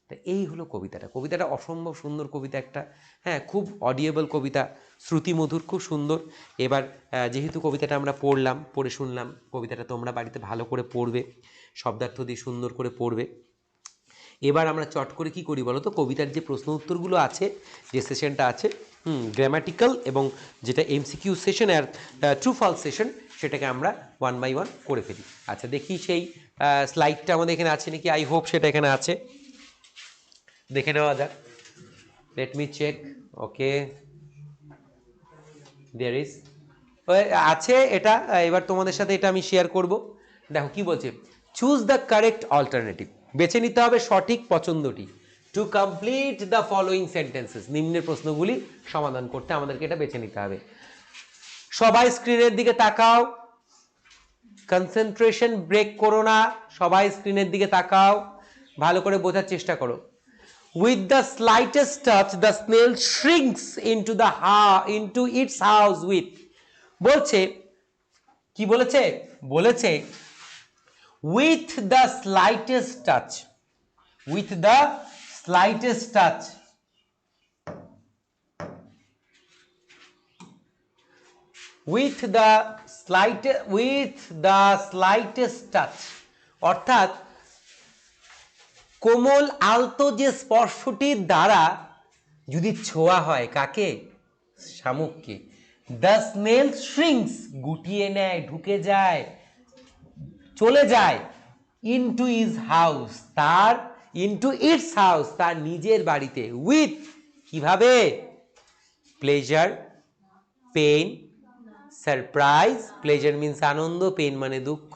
তা এই হলো কবিতাটা, কবিতাটা অসম্ভব সুন্দর কবিতা একটা, হ্যাঁ, খুব অডিয়েবল কবিতা, শ্রুতিমধুর, খুব সুন্দর। এবার যেহেতু কবিতাটা আমরা পড়লাম, পড়ে শুনলাম, কবিতাটা তোমরা বাড়িতে ভালো করে পড়বে, শব্দার্থ দিয়ে সুন্দর করে পড়বে। এবার আমরা চট করে কি করি বলো তো, কবিতার যে প্রশ্ন উত্তরগুলো আছে, যে সেশনটা আছে, গ্রামাটিক্যাল এবং যেটা এমসিকিউ সেশন আর ট্রু ফলস সেশন, সেটাকে আমরা 1 by 1 করে ফেলি। আচ্ছা দেখি সেই স্লাইডটা আমাদের এখানে আছে নাকি, আই হোপ সেটা এখানে আছে, দেখে নেওয়া যাক। Let me check, okay, there is আছে এটা, এবার তোমাদের সাথে এটা আমি শেয়ার করব। দেখো কি বলছে, চুজ দ্য কারেক্ট অল্টারনেটিভ, বেছে নিতে হবে সঠিক পছন্দটি, to complete the following sentences, নিম্নের প্রশ্নগুলি সমাধান করতে আমাদেরকে এটা বেছে নিতে হবে। সবাই স্ক্রিনের দিকে তাকাও, কনসেন্ট্রেশন ব্রেক করো না, সবাই স্ক্রিনের দিকে তাকাও, ভালো করে বোঝার চেষ্টা করো। With the slightest touch the snail shrinks into its house with, বলছে কি বলেছে, বলেছে with the slightest touch, with the slightest touch, with the slightest touch, অর্থাৎ কোমল আলতো যে স্পর্শটির দ্বারা যদি ছোঁয়া হয় কাকে, শামুককে, দ্য স্নেল শ্রিঙ্কস গুটিয়ে নেয়, ঢুকে যায়, চলে যায়, ইনটু ইজ হাউস, তার ইনটু ইটস হাউস, তার নিজের বাড়িতে, উইথ কিভাবে, pleasure, pain, surprise, pleasure means আনন্দ, পেইন মানে দুঃখ,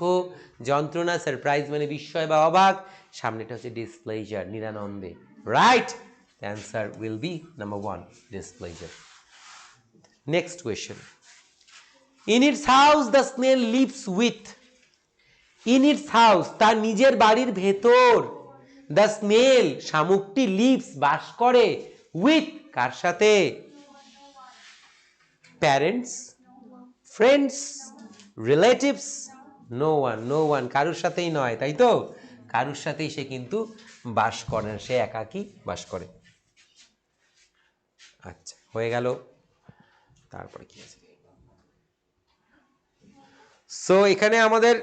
যন্ত্রণা, সারপ্রাইজ মানে বিস্ময় বা অবাক, সামনেটা হচ্ছে ডিসপ্লেজার, নিরানন্দে, right? The answer will be number 1, displeasure. Next question, in its house the snail lives with, in its house তার নিজের বাড়ির ভেতর, দ্য স্নেল শামুকটি লিভস বাস করে, উইথ কার সাথে, parents, friends, relatives, no one, কারুর সাথেই নয়, তাই তো, কারুর সাথেই সে কিন্তু বাস করে না, সে একাকী বাস করে। আচ্ছা হয়ে গেল, তারপরে কি আছে, সো এখানে আমাদের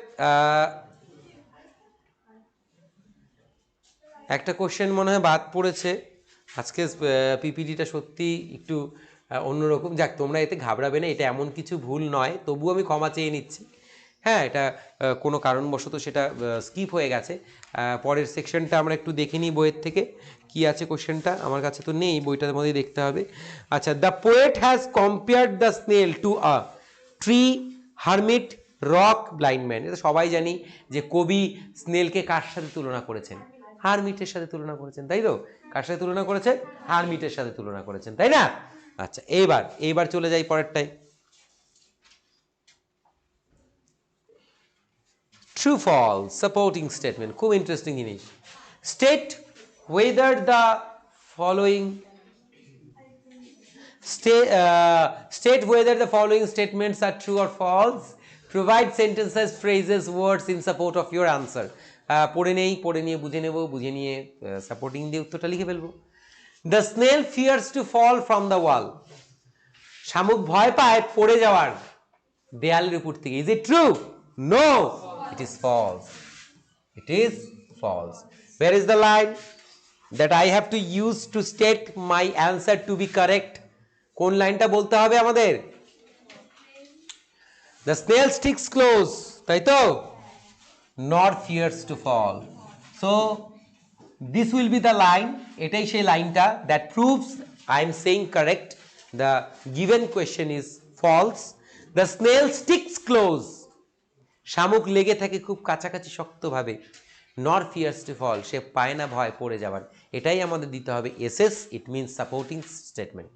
একটা কোশ্চেন মনে হয় বাদ পড়েছে, আজকে পিপিটিটা সত্যি একটু অন্যরকম, যাক তোমরা এতে ঘাবড়াবে না, এটা এমন কিছু ভুল নয়, তবু আমি ক্ষমা চেয়ে নিচ্ছি, হ্যাঁ এটা কোনো কারণবশত সেটা স্কিপ হয়ে গেছে। পরের সেকশনটা আমরা একটু দেখে নিই বইয়ের থেকে, কি আছে কোশ্চেনটা, আমার কাছে তো নেই, বইটার মধ্যেই দেখতে হবে। আচ্ছা, the poet has compared the snail to a tree, hermit, rock, blind man, এটা সবাই জানি যে কবি স্নেলকে কার সাথে তুলনা করেছেন, হারমিটের সাথে তুলনা করেছেন, তাই তো, কার সাথে তুলনা করেছেন, হারমিটের সাথে তুলনা করেছেন, তাই না? আচ্ছা এইবার চলে যাই পরেরটাই, ট্রু ফলস সাপোর্টিং স্টেটমেন্ট, খুব ইন্টারেস্টিং জিনিস। State whether the following state whether the following statements are true or false, provide sentences, phrases, words in support of your answer. পড়ে নিয়ে বুঝে নেব, বুঝে নিয়ে সাপোর্টিং দিয়ে উত্তরটা লিখে ফেলবো। The snail fears to fall from the wall, শামুক ভয় পায় পড়ে যাওয়ার দেয়ালের উপর থেকে, is it true? No, it is false, it is false. Where is the line that I have to use to state my answer to be correct? কোন লাইনটা বলতে হবে আমাদের? The snail sticks close, তাই তো, nor fears to fall. So this will be the line, এটাই সেই লাইনটা that proves I am saying correct. The given question is false. The snail sticks close, শামুক লেগে থাকে খুব কাছাকাছি শক্তভাবে, nor fears to fall, সে পায় না ভয় পড়ে যাবার, এটাই আমাদের দিতে হবে SS, it means supporting statement.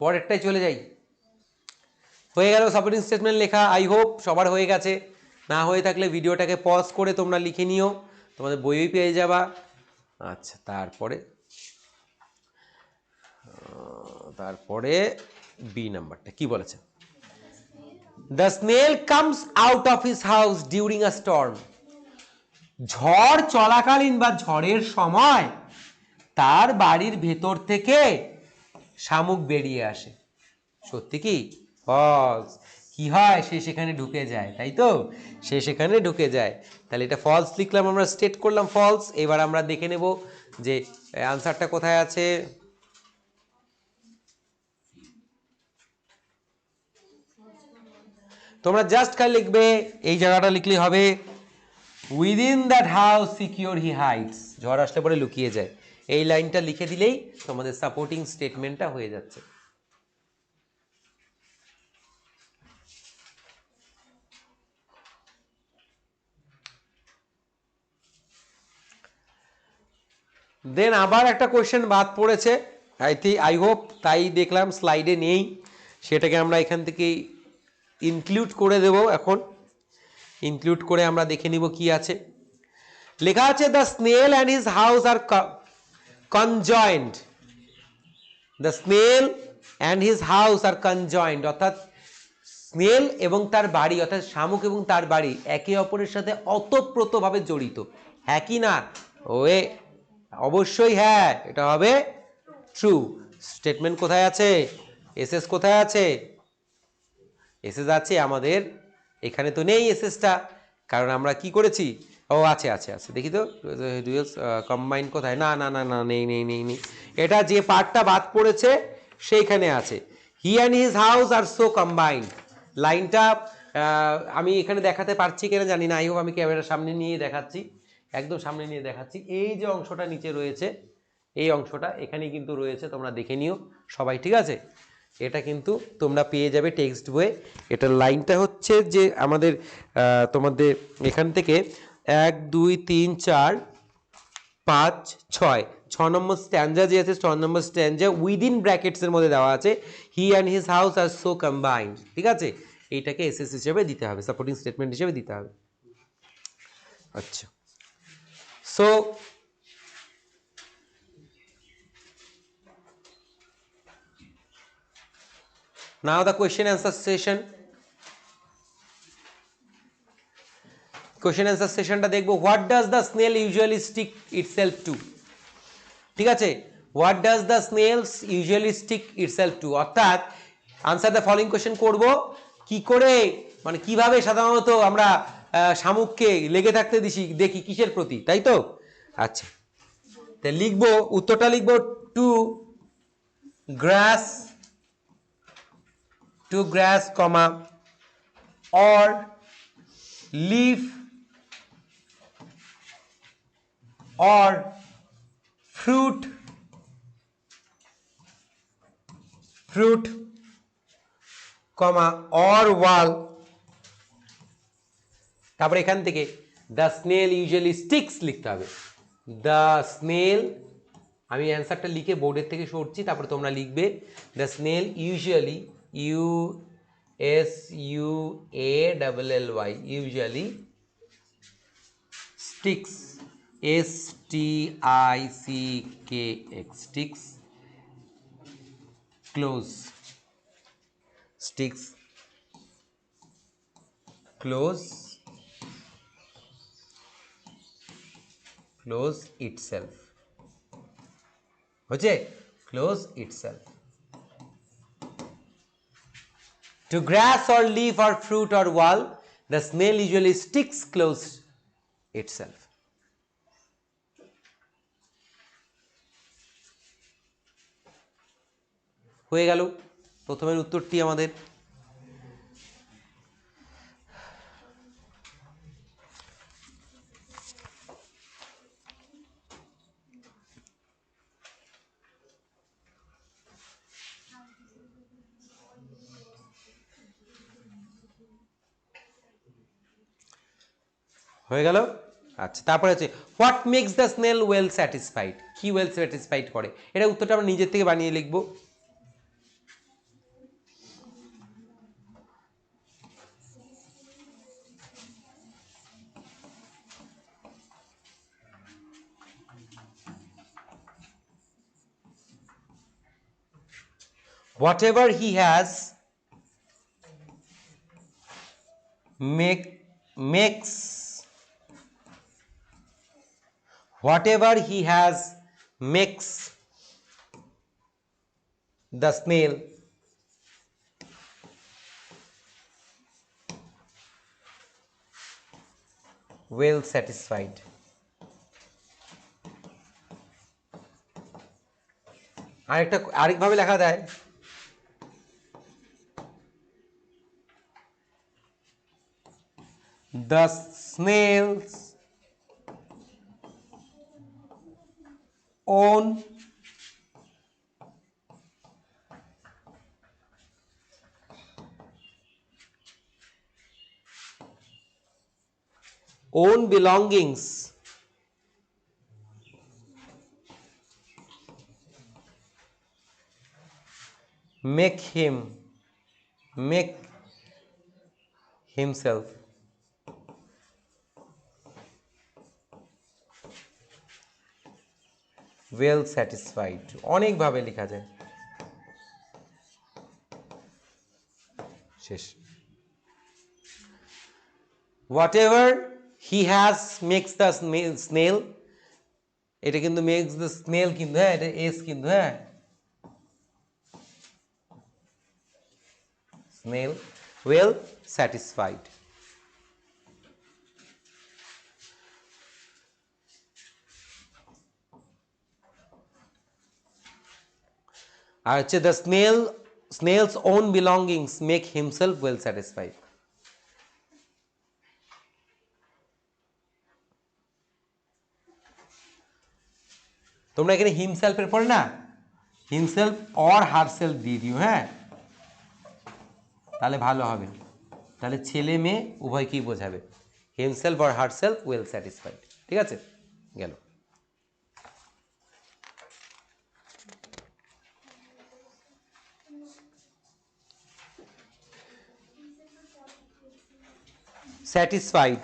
পরেরটাই চলে যাই, হয়ে গেল সাপোর্টিং স্টেটমেন্ট লেখা, আই হোপ সবার হয়ে গেছে, না হয়ে থাকলে ভিডিওটাকে পজ করে তোমরা লিখে নিও, তোমাদের বইই পেয়ে যাবা। আচ্ছা তারপরে বি নাম্বারটা কি বলেছে, the snail comes out of his house during a storm, ঝড় চলাকালীন বা ঝড়ের সময় তার বাড়ির ভেতর থেকে শামুক বেরিয়ে আসে, সত্যি কি ফলস? কি হয়, সে সেখানে ঢুকে যায়, তাই তো, সে সেখানে ঢুকে যায়, তাহলে এটা ফলস লিখলাম, আমরা স্টেট করলাম ফলস। এবার আমরা দেখে নেব যে আনসারটা কোথায় আছে। তোমরা জাস্ট খালি লিখবে, এই জায়গাটা লিখলেই হবে, within that house secure he hides, ঝড় আসলে পরে লুকিয়ে যায়, এই লাইনটা লিখে দিলেই তোমাদের সাপোর্টিং স্টেটমেন্টটা হয়ে যাচ্ছে। দেন আবার একটা কোয়েশ্চেন বাদ পড়েছে, আই হোপ, তাই দেখলাম স্লাইডে নেই, সেটাকে আমরা এখান থেকেই ইনক্লুড করে দেব। এখন ইনক্লুড করে আমরা দেখে নিব কি আছে। লেখা আছে the snail and his house are conjoint. The snail and his house are conjoint, অর্থাৎ স্নেল এবং তার বাড়ি, অর্থাৎ শামুক এবং তার বাড়ি একে অপরের সাথে অতপ্রতভাবে জড়িত। হ্যাঁ কি না? ওয়ে অবশ্যই হ্যাঁ, এটা হবে ট্রু। স্টেটমেন্ট কোথায় আছে? এসএস কোথায় আছে? এসএস আছে আমাদের এখানে তো নেই এসএসটা, কারণ আমরা কি করেছি? ও আছে আছে আছে, দেখি তো ডুয়েলস কম্বাইন কোথায়? না না না না, নেই নেই নেই নেই, এটা যে পার্টটা বাদ পড়েছে সেইখানে আছে। He and his house are so combined, লাইনটা আমি এখানে দেখাতে পারছি কিনা জানি না, আই হোপ আমি ক্যামেরার সামনে নিয়ে দেখাচ্ছি, একদম সামনে নিয়ে দেখাচ্ছি। এই যে অংশটা নিচে রয়েছে, এই অংশটা এখানে কিন্তু রয়েছে, তোমরা দেখে নিও সবাই, ঠিক আছে? এটা কিন্তু তোমরা পেয়ে যাবে টেক্সট বইয়ে। এটার লাইনটা হচ্ছে যে আমাদের তোমাদের এখান থেকে 1 2 3 4 5 6 6 নম্বর স্ট্যান্ডা যে আছে, 6 নম্বর স্ট্যান্ডা উইদিন ব্র্যাকেটসের মধ্যে দেওয়া আছে he and his house are so combined, ঠিক আছে? এইটাকে এসএস হিসেবে দিতে হবে, সাপোর্টিং স্টেটমেন্ট হিসেবে দিতে হবে। আচ্ছা, so now the question answer session. Question answer সেশনটা দেখবো। What does the snail usually stick itself to? ঠিক আছে, what does the snails usually stick itself to, অর্থাৎ আনসার দ্য ফলোইং কোশ্চেন করব, কি করে মানে কিভাবে সাধারণত আমরা শামুককে লেগে থাকতে দেখি কিসের প্রতি, তাই তো? আচ্ছা, তাই লিখবো, উত্তরটা লিখবো two glass, two glass comma or leaf or fruit comma or wall, তারপরে এখান থেকে দ্য স্নেল ইউজুয়ালি স্টিক্স লিখতে হবে। দ্য স্নেল, আমি অ্যান্সারটা লিখে বোর্ডের থেকে সরছি, তারপরে তোমরা লিখবে the snail usually, U S U A double L Y, usually sticks, S T I C K X, sticks close, sticks close itself, হচ্ছে close itself. To grass or leaf or fruit or wall, the snail usually sticks close itself. হয়ে গেল প্রথমের উত্তরটি আমাদের। হয়ে গেল। আচ্ছা, তারপরে আছে what makes the snail well satisfied, কি ওয়েল স্যাটিসফাইড করে? এটা উত্তরটা আমরা নিজের থেকে বানিয়ে লিখবো। Whatever he has makes, whatever he has makes the snail well satisfied. আরেকভাবে লেখা যায়, the snail's own belongings make himself well satisfied, অনেকভাবে লেখা যায়, শেষ। whatever he has makes the snail, এটা কিন্তু makes the snail কিন্তু, হ্যাঁ এটা s কিন্তু, হ্যাঁ snail well satisfied। আর হচ্ছে the snail's own belongings make himself well satisfied। তোমরা এখানে হিমসেলফ এর পরে না হিমসেলফ অর হারসেলফ দিয়ে দিও, হ্যাঁ তাহলে ভালো হবে, তাহলে ছেলে মেয়ে উভয়কেই বোঝাবে, himself or herself well satisfied, ঠিক আছে গেল। স্যাটিসফাইড,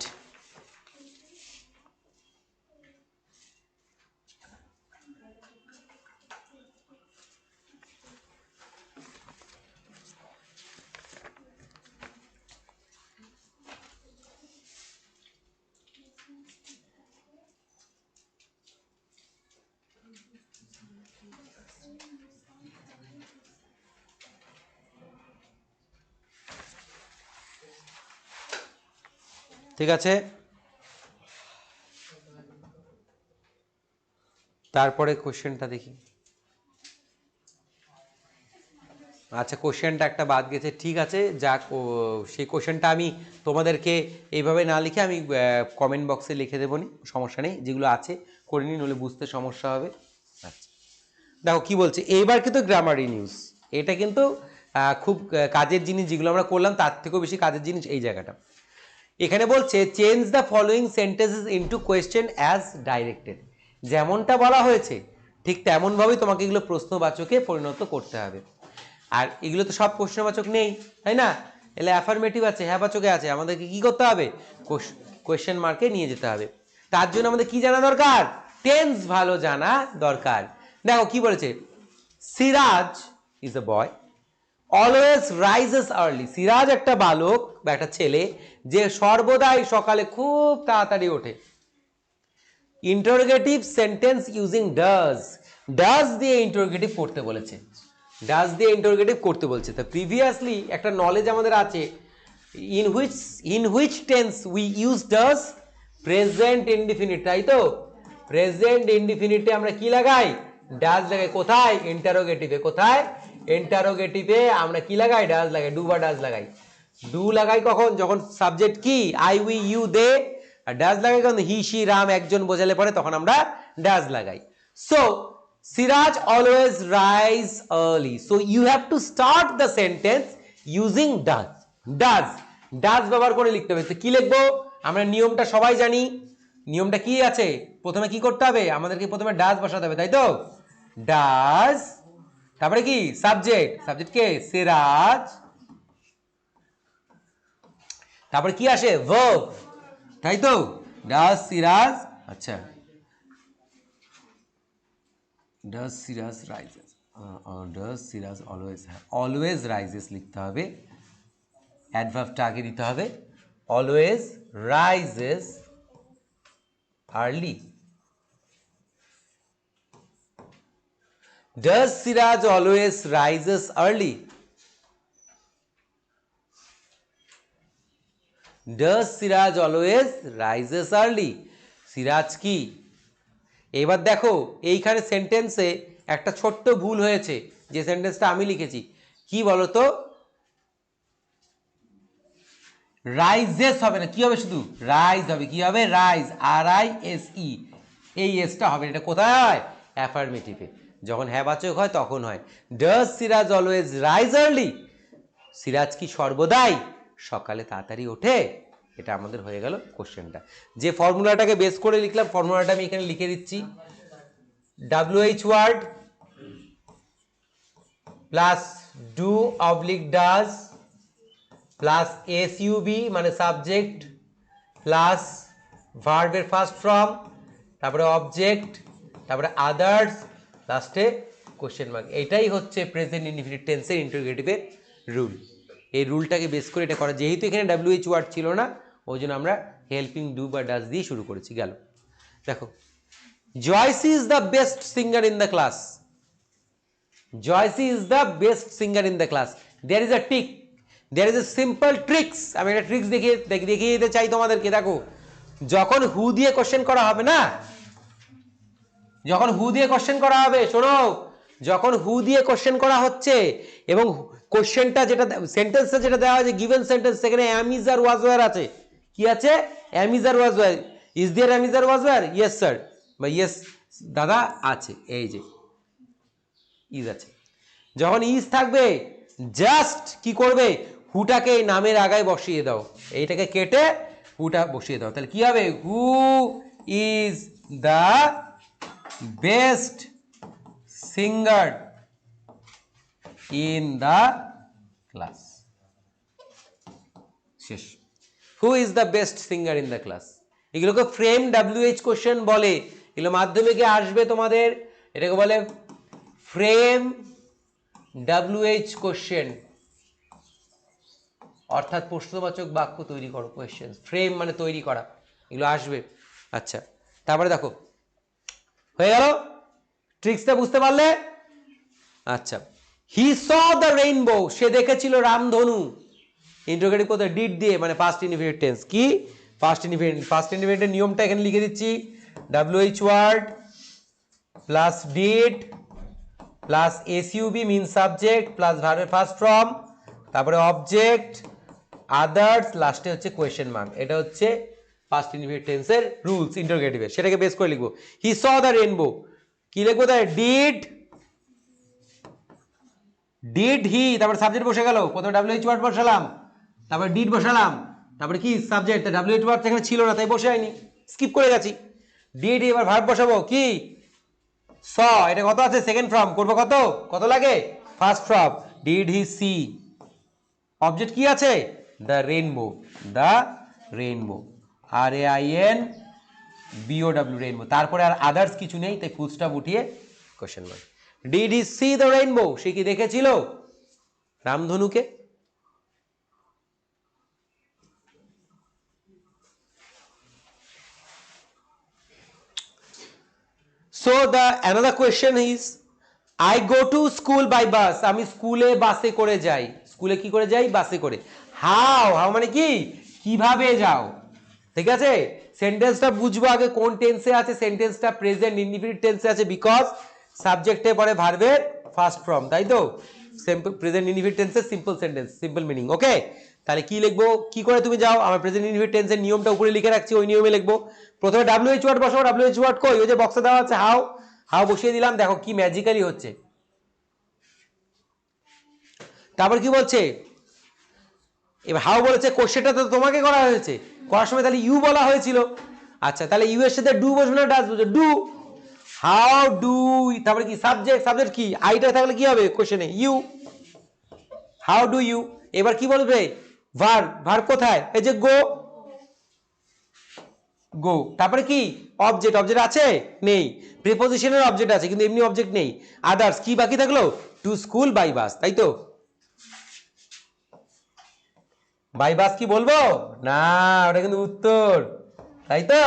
ঠিক আছে। তারপরে কোশ্চেনটা দেখি। আচ্ছা কোশ্চেনটা একটা বাদ গেছে, ঠিক আছে যাক, সেই কোশ্চেনটা আমি তোমাদেরকে এইভাবে না লিখে আমি কমেন্ট বক্সে লিখে দেবো, নি সমস্যা নেই, যেগুলো আছে করে নিন, নইলে বুঝতে সমস্যা হবে। আচ্ছা দেখো কি বলছে, এইবার কিন্তু গ্রামারি নিউজ, এটা কিন্তু খুব কাজের জিনিস, যেগুলো আমরা করলাম তার থেকেও বেশি কাজের জিনিস এই জায়গাটা। এখানে বলছে change the following sentences into question as directed, যেমনটা বলা হয়েছে ঠিক তেমনভাবেই তোমাকে এগুলো প্রশ্নবাচকে পরিণত করতে হবে। আর এগুলো তো সব প্রশ্নবাচক নেই, তাই না, এলে অ্যাফার্মেটিভ আছে, হ্যাঁ বাচকে আছে, আমাদেরকে কি করতে হবে, কোয়েশ্চেন মার্কে নিয়ে যেতে হবে। তার জন্য আমাদের কি জানা দরকার, টেন্স ভালো জানা দরকার। দেখো কি বলেছে, Siraj is a boy always rises early, Siraj একটা বালক বা একটা ছেলে যে সর্বদাই সকালে খুব তাড়াতাড়ি ওঠে। Interrogative sentence using does, does দিয়ে ইন্টারোগেটিভ করতে বলেছে, ডাজ দিয়ে ইন্টারোগেটিভ করতে বলছে। তো প্রিভিয়াসলি একটা নলেজ আমাদের আছে, in which tense we use does, present indefinite, তাই তো প্রেজেন্ট ইনডিফিনিটে আমরা কি লাগাই, ডাজ লাগাই। কোথায়, ইন্টারোগেটিভে। কোথায়, ইন্টারোগেটিভে আমরা কি লাগাই, ডাজ লাগাই, ডু বা ডাজ লাগাই। ডু লাগাই কখন, যখন সাবজেক্ট কি আই উই ইউ দে, আর ডাজ লাগাই কখন হি সি রাম একজন বোঝালে পরে তখন আমরা ডাজ লাগাই। So Siraj always rise early, so you have to start the sentence using does, does does ব্যবহার করে লিখতে হবে। তো কি লিখবো, আমরা নিয়মটা সবাই জানি, নিয়মটা কি আছে, প্রথমে কি করতে হবে, আমাদেরকে প্রথমে ডাজ বসাতে হবে, তাই তো ডাজ, তারপরে কি সাবজেক্ট, সাবজেক্ট কে সিরাজ, তারপরে কি আসে ভার্ব, তাই তো ডাজ সিরাজ, আচ্ছা does Siraj rises, does Siraj always, always rises লিখতে হবে, অ্যাডভার্বটা আগে দিতে হবে, always rises early, does Siraj always rises early, does Siraj always rises early, Siraj কি। এবার দেখো এইখানে সেন্টেন্সে একটা ছোট্ট ভুল হয়েছে, যে সেন্টেন্সটা আমি লিখেছি, কি বলতো, রাইজেস হবে না, কি হবে, শুধু রাইজ হবে, কি হবে rise, R I S E, এই এসটা হবে, এটা কোথায় হয়, অ্যাফার্মেটিভে, যখন হ্যাঁ বাচক হয় তখন হয়। Does Siraj always rise early, Siraj কি সর্বদাই সকালে তাড়াতাড়ি ওঠে, এটা আমাদের হয়ে গেল কোশ্চেনটা। যে ফর্মুলাটাকে বেস করে লিখলাম, ফর্মুলাটা আমি এখানে লিখে দিচ্ছি, WH word plus do oblique does plus SUB মানে সাবজেক্ট প্লাস ভার্বের ফার্স্ট ফর্ম, তারপরে অবজেক্ট, তারপরে আদার্স, লাস্টে কোশ্চেন মার্ক। এটাই হচ্ছে প্রেজেন্ট ইনডিফিনিট টেন্সের ইন্টারোগেটিভের রুল। এই রুলটাকে বেস করে এটা করা, যেহেতু এখানে WH ওয়ার্ড ছিল না ওই জন্য আমরা হেল্পিং ডু বা ডাজ দিয়ে শুরু করেছি। গেল, দেখো Joyce is the best singer in the class. Joyce is the best singer in the class. There is a tick, there is a simple tricks. আমি একটা ট্রিক্স দেখিয়ে দিতে চাই তোমাদেরকে। দেখো, যখন হু দিয়ে কোশ্চেন করা হবে না, যখন হু দিয়ে কোশ্চেন করা হবে, শোনো, যখন হু দিয়ে কোশ্চেন করা হচ্ছে এবং কোশ্চেনটা যেটা সেন্টেন্সটা যেটা দেওয়া হয়েছে গিভেন সেন্টেন্স, সেখানে অ্যাম ইজ আর ওয়াজ ওয়্যার আছে। কি আছে? Am is are was were. Is there am is are was were? Yes sir বা ইয়েস দাদা আছে, এই যে ইজ আছে। যখন ইজ থাকবে জাস্ট কি করবে, হুটাকে এই নামের আগায় বসিয়ে দাও, এইটাকে কেটে হুটা বসিয়ে দাও, তাহলে কি হবে? Who is the best singer in the class. শেষ। Who is the best singer in the class. এগুলোকে ফ্রেম WH কোশ্চেন বলে। এগুলো মাধ্যমিকে আসবে তোমাদের, এটাকে বলে ফ্রেম WH কোশ্চেন, অর্থাৎ প্রশ্নবাচক বাক্য তৈরি করো কোয়েশ্চেন। ফ্রেম মানে তৈরি করা, এগুলো আসবে। আচ্ছা, তারপরে দেখো হয়ে গেল, ট্রিক্সটা বুঝতে পারলে? আচ্ছা, হি স দ্য রেইনবো, সে দেখেছিল রামধনু। ইন্টারোগেটিভ কোথায়? ডিড দিয়ে, মানে পাস্ট ইনডিফিনিট টেন্স। কি? Past indefinite. পাস্ট ইনডিফিনিটের নিয়মটা এখানে লিখে দিচ্ছি। WH word plus did plus SUB mean subject plus ভার্বের ফার্স্ট ফর্ম, তারপরে অবজেক্ট, আদার্স, লাস্টে হচ্ছে কোয়েশ্চেন মার্ক। এটা হচ্ছে পাস্ট ইনডিফিনিট টেন্সের রুলস ইন্টারোগেটিভের। সেটাকে বেস করে লিখবো। হি স দ্য রেইনবো, কি লিখবো তাই? ডিড, ডিড হি, তারপরে সাবজেক্ট বসে গেল, প্রথমে WH ওয়ার্ড বসালাম, তারপরে ডিড বসালাম, তারপরে কি সাবজেক্ট, WH ওয়ার্ড এখানে ছিল না তাই বসে হয়নি, স্কিপ করে গেছি। ডিড, এবার ভার্ব বসাবো, কি? স, এটা কত আছে? সেকেন্ড ফর্ম করবো, কত কত লাগে? First form. Did he see, object কি আছে? The rainbow, the rainbow, RAINBOW, rainbow. তারপরে আর আদার্স কিছু নেই, তাই ফুল স্টপ উঠিয়ে question mark. Did he see the rainbow, সে কি দেখেছিল রামধনুকে? So the another question is, I go to school by bus, আমি স্কুলে বাসে করে যাই। স্কুলে কি করে যাই? বাসে করে। হাউ, হাউ মানে কি? কিভাবে যাও। ঠিক আছে, সেন্টেন্সটা বুঝবো আগে কোন টেন্সে আছে। সেন্টেন্সটা প্রেজেন্ট ইনডিফিনিট টেন্সে আছে, বিকজ সাবজেক্টে পরে ভার্বের ফার্স্ট ফর্ম, তাই তো? সিম্পল প্রেজেন্ট ইনডিফিনিট টেন্সের সিম্পল সেন্টেন্স, সিম্পল মিনিং। ওকে, তাহলে কি লিখবো? কি করে তুমি যাও? আমার প্রেজেন্ট ইনডিফিনিট টেন্সের নিয়মটা উপরে লিখে রাখছি, ওই নিয়মে লিখবো। প্রথমে WH ওয়ার্ড বসাবো। WH ওয়ার্ড কই? ওই যে বক্সে দেওয়া আছে হাউ, হাউ বসিয়ে দিলাম। দেখো কি ম্যাজিক্যালি হচ্ছে। তারপর কি বলছে? এবার হাউ বলেছে, কোশ্চেনটা তো তোমাকে করা হয়েছে, করার সময় তাহলে ইউ বলা হয়েছিল। আচ্ছা, তাহলে ইউ এর সাথে ডু বসবে না ডাজ বসবে? ডু। হাউ ডু, তারপরে কি? সাবজেক্ট, সাবজেক্ট কি? আইটা থাকলে কি হবে কোশ্চেনে? ইউ। How do you. এবার কি বলবে? ভার্ব, ভার্ব কোথায়? এই যে গো, গো। তারপরে কি? অবজেক্ট, অবজেক্ট আছে? নেই। প্রিপোজিশনের অবজেক্ট আছে কিন্তু এমনি অবজেক্ট নেই। আদার্স, কি বাকি থাকলো? টু স্কুল বাই বাস, তাই তো? বাই বাস কি বলবো না? ওটা কিন্তু উত্তর, তাই তো?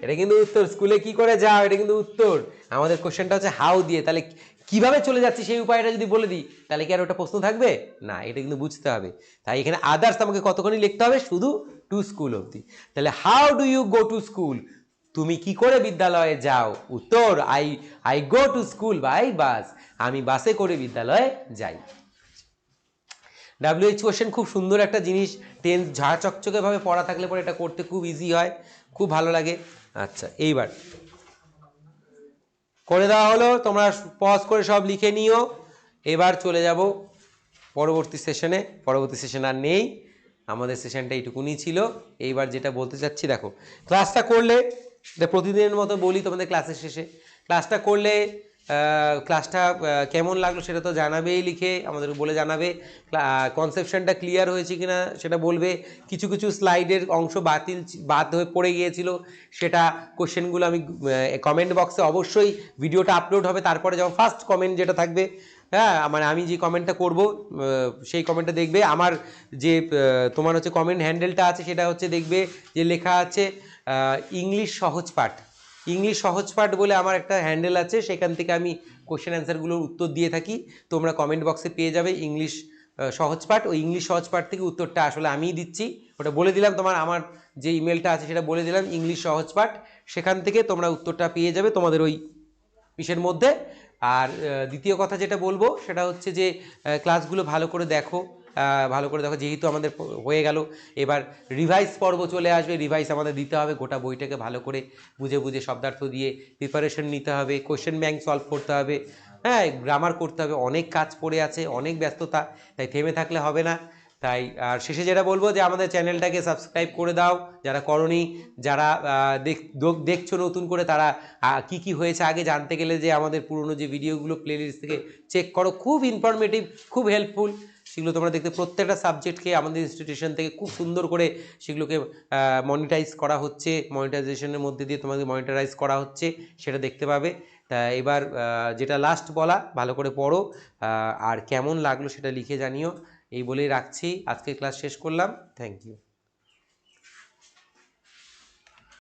এটা কিন্তু উত্তর। স্কুলে কি করে যাও, এটা কিন্তু উত্তর। আমাদের কোশ্চেনটা হচ্ছে হাউ দিয়ে, তাহলে কিভাবে চলে যাচ্ছি সেই উপায়টা যদি বলে দিই তাহলে কি আর ওটা প্রশ্ন থাকবে না? এটা কিন্তু বুঝতে হবে। তাই এখানে আদার্স আমাকে কতখানি লিখতে হবে? শুধু টু স্কুল অবধি। তাহলে how do you go to school, তুমি কি করে বিদ্যালয়ে যাও? উত্তর, I I go to school by bus, আমি বাসে করে বিদ্যালয়ে যাই। WH কোশ্চেন খুব সুন্দর একটা জিনিস, টেন্স ঝাঁ চকচকে ভাবে পড়া থাকলে পরে এটা করতে খুব ইজি হয়, খুব ভালো লাগে। আচ্ছা, এইবার করে দেওয়া হলো, তোমরা পজ করে সব লিখে নিও। এবার চলে যাব পরবর্তী সেশনে। পরবর্তী সেশন আর নেই, আমাদের সেশনটা এইটুকুনি ছিল। এইবার যেটা বলতে চাচ্ছি, দেখো ক্লাসটা করলে, প্রতিদিনের মতো বলি তোমাদের ক্লাসের শেষে, ক্লাসটা করলে ক্লাসটা কেমন লাগলো সেটা তো জানাবেই, লিখে আমাদের বলে জানাবে। কনসেপশনটা ক্লিয়ার হয়েছে কিনা সেটা বলবে। কিছু কিছু স্লাইডের অংশ বাদ হয়ে পড়ে গিয়েছিল, সেটা কোশ্চেনগুলো আমি কমেন্ট বক্সে, অবশ্যই ভিডিওটা আপলোড হবে তারপরে যখন ফার্স্ট কমেন্ট যেটা থাকবে, হ্যাঁ মানে আমি যে কমেন্টটা করব সেই কমেন্টটা দেখবে। আমার যে তোমার হচ্ছে কমেন্ট হ্যান্ডেলটা আছে সেটা হচ্ছে দেখবে যে লেখা আছে ইংলিশ সহজ পাঠ। ইংলিশ সহজ পাঠ বলে আমার একটা হ্যান্ডেল আছে, সেখান থেকে আমি কোশ্চেন অ্যান্সারগুলোর উত্তর দিয়ে থাকি। তোমরা কমেন্ট বক্সে পেয়ে যাবে ইংলিশ সহজ পাঠ। ওই ইংলিশ সহজ পাঠ থেকে উত্তরটা আসলে আমিই দিচ্ছি, ওটা বলে দিলাম। আমার যে ইমেলটা আছে সেটা বলে দিলাম, ইংলিশ সহজ পাঠ। সেখান থেকে তোমরা উত্তরটা পেয়ে যাবে তোমাদের ওই ইসের মধ্যে। আর দ্বিতীয় কথা যেটা বলবো সেটা হচ্ছে যে ক্লাসগুলো ভালো করে দেখো, ভালো করে দেখো। যেহেতু আমাদের হয়ে গেল, এবার রিভাইস পর্ব চলে আসবে। রিভাইস আমাদের দিতে হবে, গোটা বইটাকে ভালো করে বুঝে বুঝে শব্দার্থ দিয়ে প্রিপারেশন নিতে হবে, কোশ্চেন ব্যাংক সলভ করতে হবে, হ্যাঁ গ্রামার করতে হবে। অনেক কাজ পড়ে আছে, অনেক ব্যস্ততা, তাই থেমে থাকলে হবে না। তাই আর শেষে যেটা বলবো যে আমাদের চ্যানেলটাকে সাবস্ক্রাইব করে দাও যারা করনি। যারা দেখছো নতুন করে, তারা কি কি হয়েছে আগে জানতে গেলে যে আমাদের পুরনো যে ভিডিওগুলো প্লেলিস্ট থেকে চেক করো, খুব ইনফরমেটিভ, খুব হেল্পফুল। সেগুলো তোমরা দেখতে, প্রত্যেকটা সাবজেক্টকে আমাদের ইনস্টিটিউশন থেকে খুব সুন্দর করে সেগুলোকে মনিটাইজ করা হচ্ছে, মনিটাইজেশনের মধ্যে দিয়ে তোমাদের মনিটারাইজ করা হচ্ছে, সেটা দেখতে পাবে। তা এবার যেটা লাস্ট বলা, ভালো করে পড়ো, আর কেমন লাগলো সেটা লিখে জানিও। এই বলেই রাখছি, আজকে ক্লাস শেষ করলাম। Thank you.